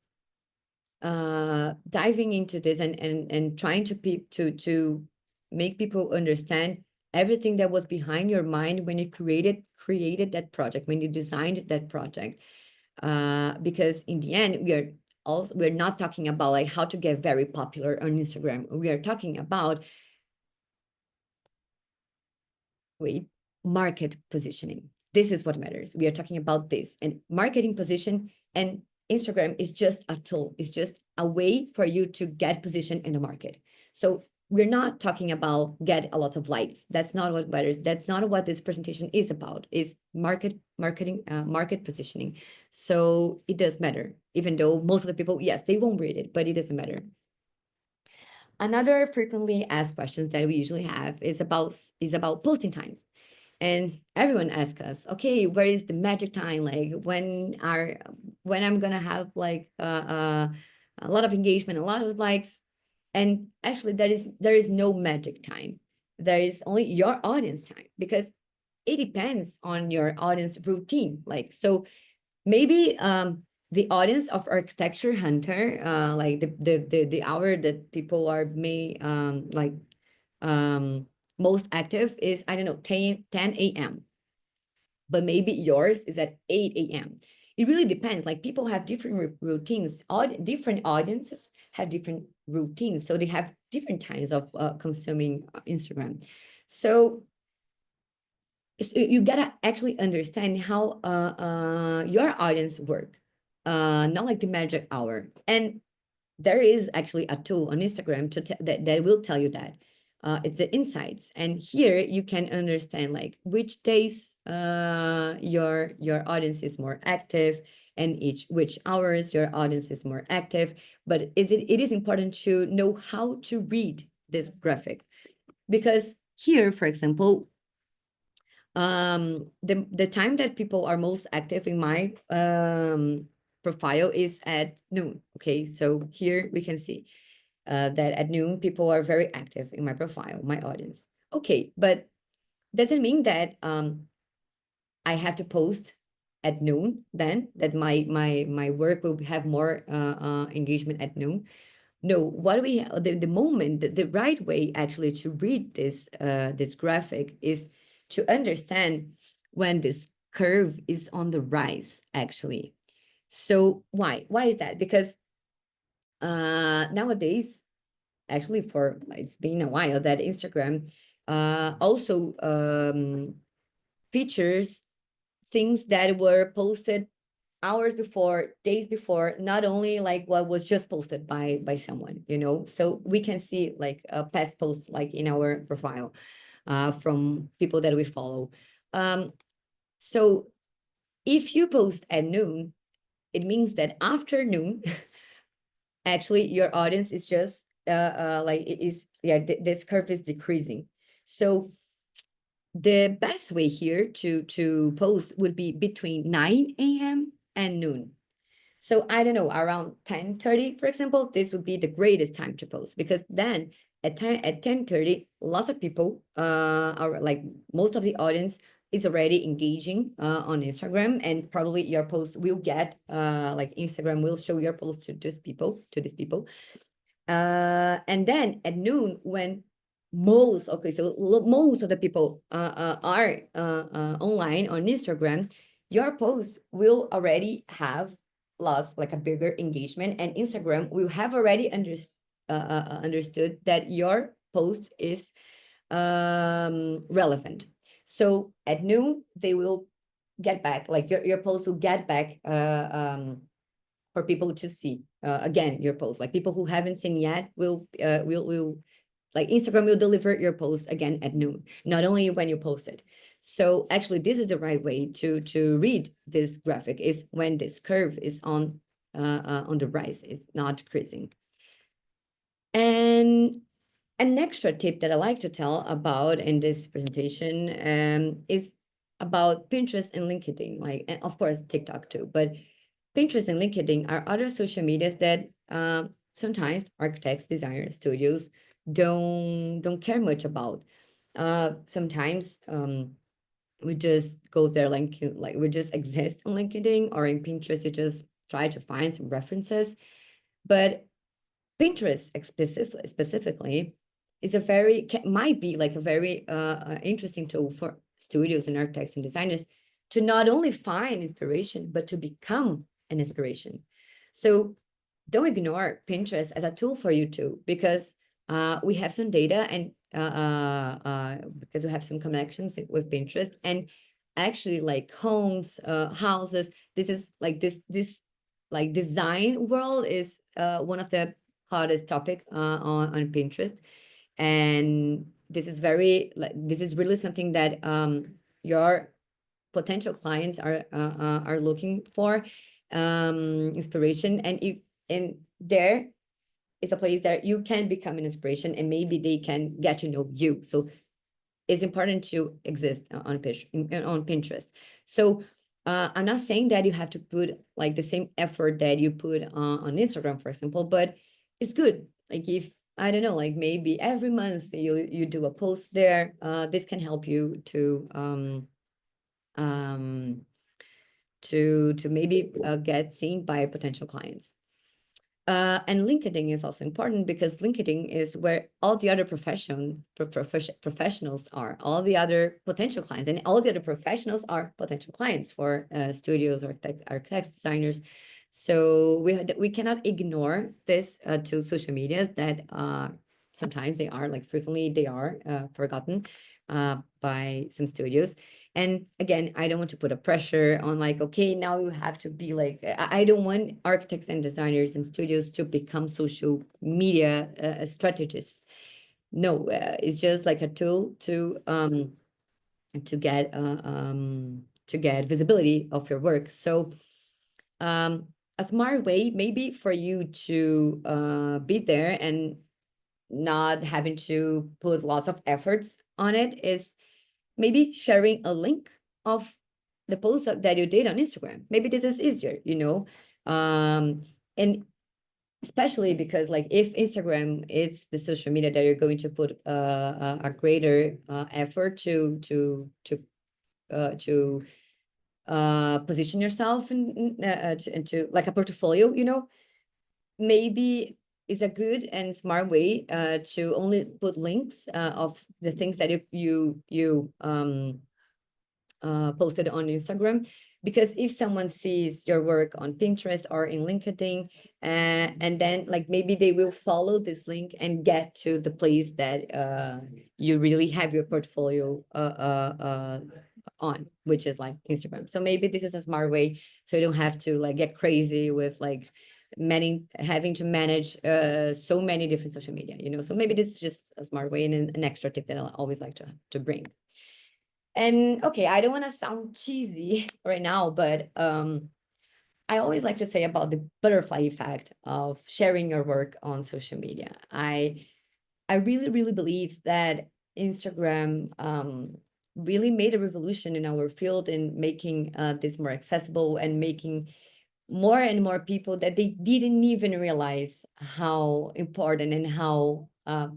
diving into this, and trying to make people understand everything that was behind your mind when you created that project, when you designed that project. because in the end, we're not talking about like how to get very popular on Instagram. We are talking about market positioning. This is what matters. We are talking about this, and marketing position, and Instagram is just a tool. It's just a way for you to get position in the market. So we're not talking about get a lot of likes. That's not what matters. That's not what this presentation is about. Is market positioning. So it does matter, even though most of the people, yes, they won't read it, but it doesn't matter. Another frequently asked questions that we usually have is about posting times. And everyone asks us, okay, where is the magic time? Like when I'm gonna have like a lot of engagement, a lot of likes. And actually there is no magic time. There is only your audience time, because it depends on your audience routine. Like, so maybe the audience of architecture hunter, like the hour that people are um most active is, I don't know, 10 a.m. But maybe yours is at 8 a.m. It really depends. Like, people have different routines. Different audiences have different routines, so they have different times of consuming Instagram. So you gotta actually understand how your audience work, not like the magic hour. And there is actually a tool on Instagram that will tell you that. It's the insights, and here you can understand like which days your audience is more active, and which hours your audience is more active. But it is important to know how to read this graphic, because here, for example, the time that people are most active in my profile is at noon. Okay, so here we can see that at noon people are very active in my profile, my audience. Okay, but doesn't mean that I have to post at noon, then that my work will have more engagement at noon. No, what we the moment, the right way actually to read this graphic is to understand when this curve is on the rise, actually. So why is that? Because nowadays, actually, for it's been a while that Instagram also features things that were posted hours before, days before, not only like what was just posted by someone, so we can see like past posts like in our profile from people that we follow. So if you post at noon, it means that after noon actually your audience is just like it is, yeah, this curve is decreasing. So the best way here to post would be between 9 a.m. and noon. So I don't know, around 10:30, for example, this would be the greatest time to post, because then at 10:30, lots of people are like, most of the audience is already engaging on Instagram, and probably your post will get like Instagram will show your post to these people. And then at noon, when most of the people are online on Instagram, your post will already have lost like a bigger engagement, and Instagram will have already understood that your post is relevant. So at noon, they will get back, like your post will get back for people to see again your post. Like, people who haven't seen yet will like, Instagram will deliver your post again at noon, not only when you post it. So actually, this is the right way to read this graphic, is when this curve is on the rise, it's not decreasing. And an extra tip that I like to tell about in this presentation is about Pinterest and LinkedIn, like, and of course TikTok too. But Pinterest and LinkedIn are other social medias that sometimes architects, designers, studios don't care much about. Sometimes we just go there, like we just exist on LinkedIn or in Pinterest. You just try to find some references, but Pinterest specifically is might be like a very interesting tool for studios and architects and designers, to not only find inspiration, but to become an inspiration. So don't ignore Pinterest as a tool for you too, because we have some data and because we have some connections with Pinterest, and actually like homes, houses, this is like this like design world is one of the hottest topic on Pinterest. And this is very like this is really something that your potential clients are looking for, inspiration. And if and there is a place that you can become an inspiration, and maybe they can get to know you. So it's important to exist on Pinterest. So I'm not saying that you have to put like the same effort that you put on Instagram, for example, but it's good. Like if I don't know, like maybe every month you do a post there, this can help you um, to maybe get seen by potential clients. And LinkedIn is also important because LinkedIn is where all the other professionals are, all the other potential clients, and all the other professionals are potential clients for studios, architects, designers. So we cannot ignore this to social medias that sometimes they are, like frequently they are forgotten by some studios. And again, I don't want to put a pressure on like, okay, now you have to be like, I don't want architects and designers and studios to become social media strategists. No, it's just like a tool to get visibility of your work. So a smart way maybe for you to be there and not having to put lots of efforts on it is maybe sharing a link of the post that you did on Instagram. Maybe this is easier, you know. And especially because like if Instagram it's the social media that you're going to put a greater effort to position yourself into like a portfolio, you know, maybe is a good and smart way to only put links of the things that you posted on Instagram. Because if someone sees your work on Pinterest or in LinkedIn, and then like maybe they will follow this link and get to the place that you really have your portfolio on, which is like Instagram. So maybe this is a smart way, so you don't have to like get crazy with like many having to manage so many different social media, you know. So maybe this is just a smart way and an extra tip that I always like to bring. And okay, I don't want to sound cheesy right now, but I always like to say about the butterfly effect of sharing your work on social media. I really, really believe that Instagram really made a revolution in our field in making this more accessible and making more and more people that they didn't even realize how important and how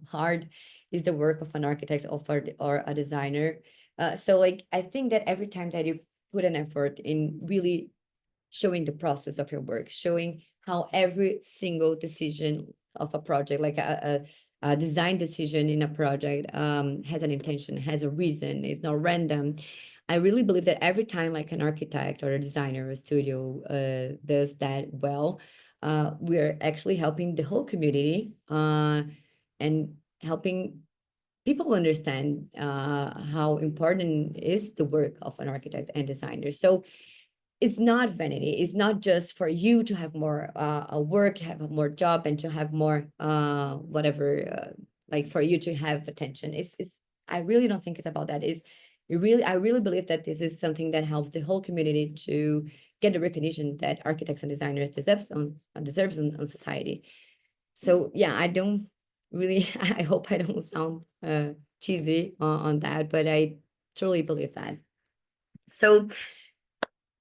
hard is the work of an architect or a designer. So like I think that every time that you put an effort in really showing the process of your work, showing how every single decision of a project, like a design decision in a project, has an intention, has a reason, it's not random. I really believe that every time like an architect or a designer or a studio does that well, we're actually helping the whole community and helping people understand how important is the work of an architect and designer. So it's not vanity. It's not just for you to have more work, have a more job, and to have more whatever, like for you to have attention. It's. I really don't think it's about that. I really believe that this is something that helps the whole community to get the recognition that architects and designers deserves on society. So yeah, I don't really. I hope I don't sound cheesy on that, but I truly believe that. So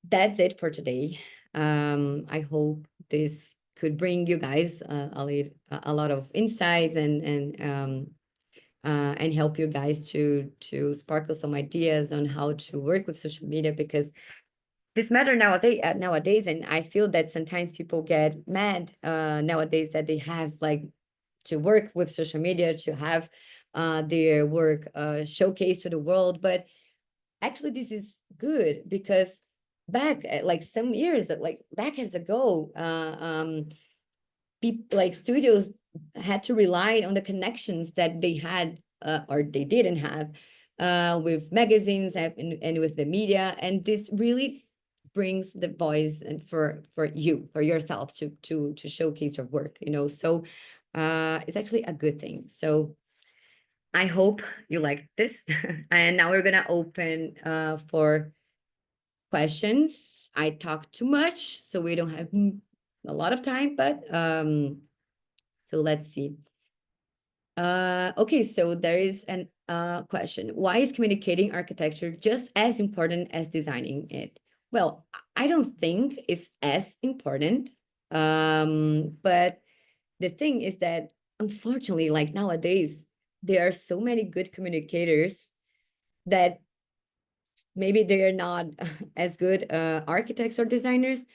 that's it for today. I hope this could bring you guys a lot of insights and help you guys to sparkle some ideas on how to work with social media, because this matter nowadays, and I feel that sometimes people get mad nowadays that they have like to work with social media to have their work showcased to the world, but actually this is good because back like some years, like decades ago, people like studios had to rely on the connections that they had or they didn't have with magazines and with the media, and this really brings the voice and for you, for yourself to showcase your work, you know. So it's actually a good thing. So I hope you like this. And now we're gonna open for questions. I talk too much, so we don't have a lot of time, but so let's see. Okay, so there is an question. Why is communicating architecture just as important as designing it? Well, I don't think it's as important. But the thing is that unfortunately, like nowadays, there are so many good communicators that maybe they are not as good architects or designers.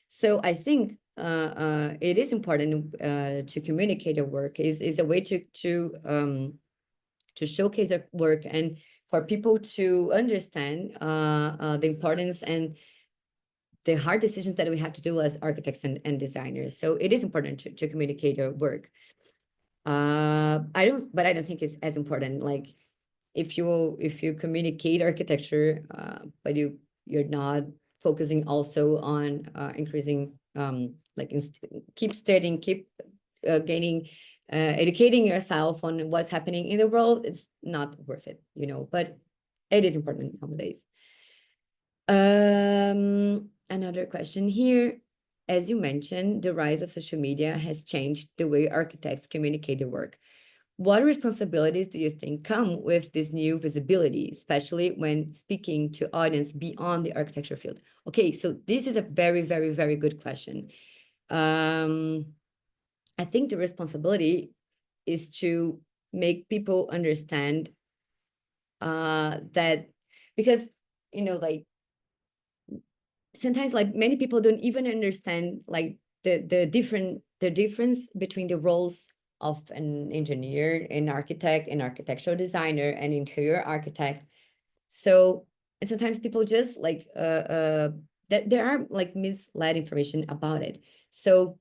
So I think it is important to communicate your work. Is a way to showcase your work and for people to understand the importance and the hard decisions that we have to do as architects and designers. So it is important to communicate your work. But I don't think it's as important. Like if you communicate architecture, but you're not focusing also on increasing like keep studying, keep gaining, educating yourself on what's happening in the world, it's not worth it, you know. But it is important nowadays. Another question here. As you mentioned, the rise of social media has changed the way architects communicate their work. What responsibilities do you think come with this new visibility, especially when speaking to audience beyond the architecture field? Okay, so this is a very, very, very good question. I think the responsibility is to make people understand that, because you know, like sometimes like many people don't even understand like the difference between the roles of an engineer, an architect, an architectural designer, an interior architect. So and sometimes people just like there are like misled information about it. So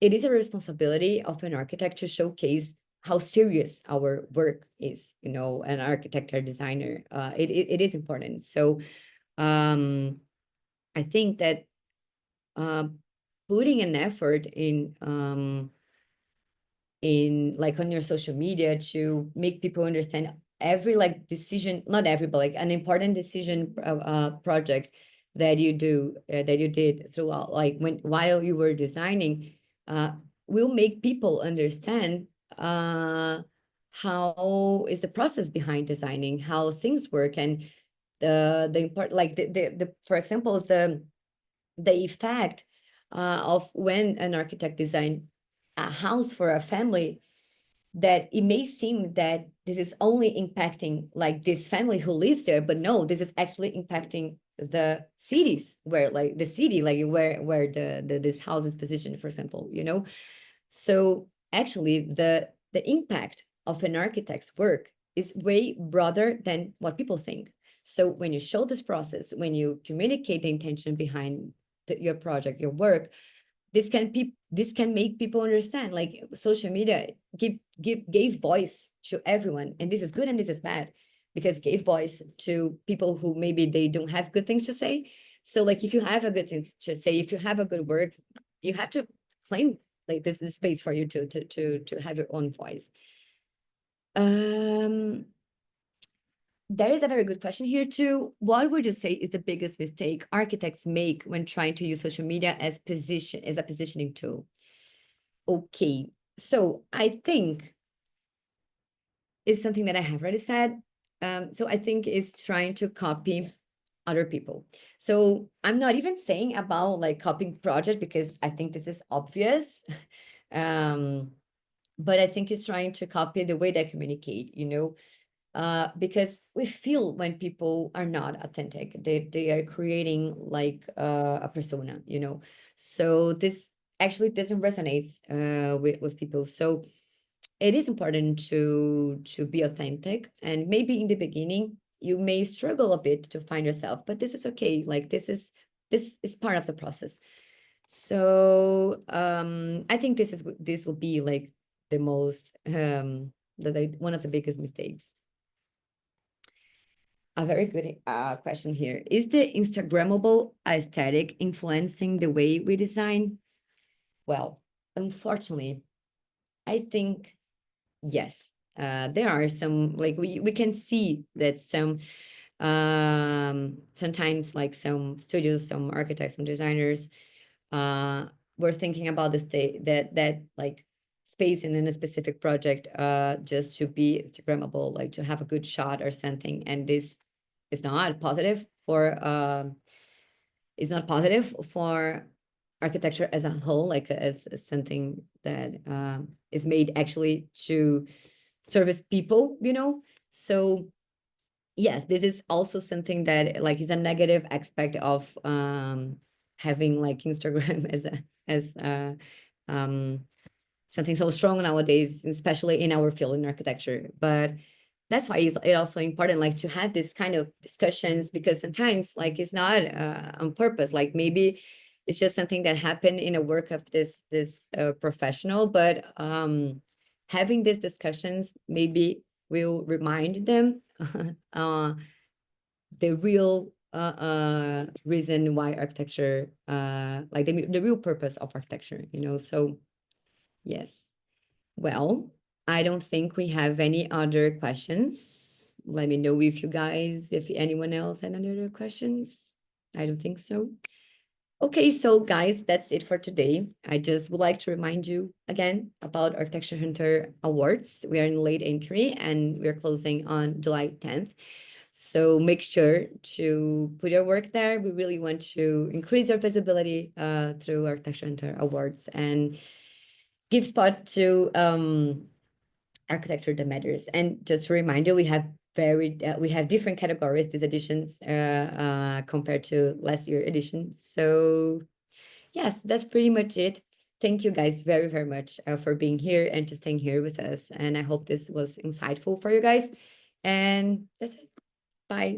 it is a responsibility of an architect to showcase how serious our work is, you know, an architect or designer. It is important. So um I think that uh, putting an effort in like on your social media to make people understand every like decision, not every, but like an important decision project that you do that you did throughout, like when while you were designing, uh, will make people understand how is the process behind designing, how things work, and the important, like the for example, the effect of when an architect designed a house for a family, that it may seem that this is only impacting like this family who lives there, but no, this is actually impacting the cities where like the city like where the this house is positioned, for example, you know. So actually the impact of an architect's work is way broader than what people think. So when you show this process, when you communicate the intention behind your project, your work, this can make people understand, like social media gave voice to everyone, and this is good and this is bad, because gave voice to people who maybe they don't have good things to say. So like if you have a good thing to say, if you have a good work, you have to claim like this is space for you to have your own voice. um there is a very good question here too. What would you say is the biggest mistake architects make when trying to use social media as a positioning tool? Okay, so I think it's something that I have already said. So I think it's trying to copy other people. So I'm not even saying about like copying project, because I think this is obvious. um, but I think it's trying to copy the way they communicate, you know, because we feel when people are not authentic, they are creating like a persona, you know. So this actually doesn't resonate with people. So it is important to be authentic, and maybe in the beginning you may struggle a bit to find yourself, but this is okay. Like this is part of the process. So I think this will be like the most one of the biggest mistakes. A very good question here. Is the Instagrammable aesthetic influencing the way we design? Well, unfortunately, I think yes. There are some, like we can see that some sometimes like some studios, some architects, some designers were thinking about this day that like space in a specific project just to be Instagrammable, like to have a good shot or something. And this is not positive for is not positive for architecture as a whole, like as something that is made actually to service people, you know. So yes, this is also something that like is a negative aspect of having like Instagram as something so strong nowadays, especially in our field in architecture. But that's why it also important like to have this kind of discussions, because sometimes like it's not on purpose. Like maybe it's just something that happened in a work of this professional, but having these discussions maybe will remind them uh, the real reason why architecture, like the real purpose of architecture, you know. So yes. Well, I don't think we have any other questions. Let me know if you guys, if anyone else had any other questions. I don't think so. Okay, so guys, that's it for today. I just would like to remind you again about Architecture Hunter Awards. We are in late entry and we're closing on July 10th. So make sure to put your work there. We really want to increase your visibility through Architecture Hunter Awards and give spot to architecture that matters. And just a reminder, we have different categories these editions compared to last year editions. So yes, that's pretty much it. Thank you guys very, very much for being here and to staying here with us. And I hope this was insightful for you guys. And that's it. Bye.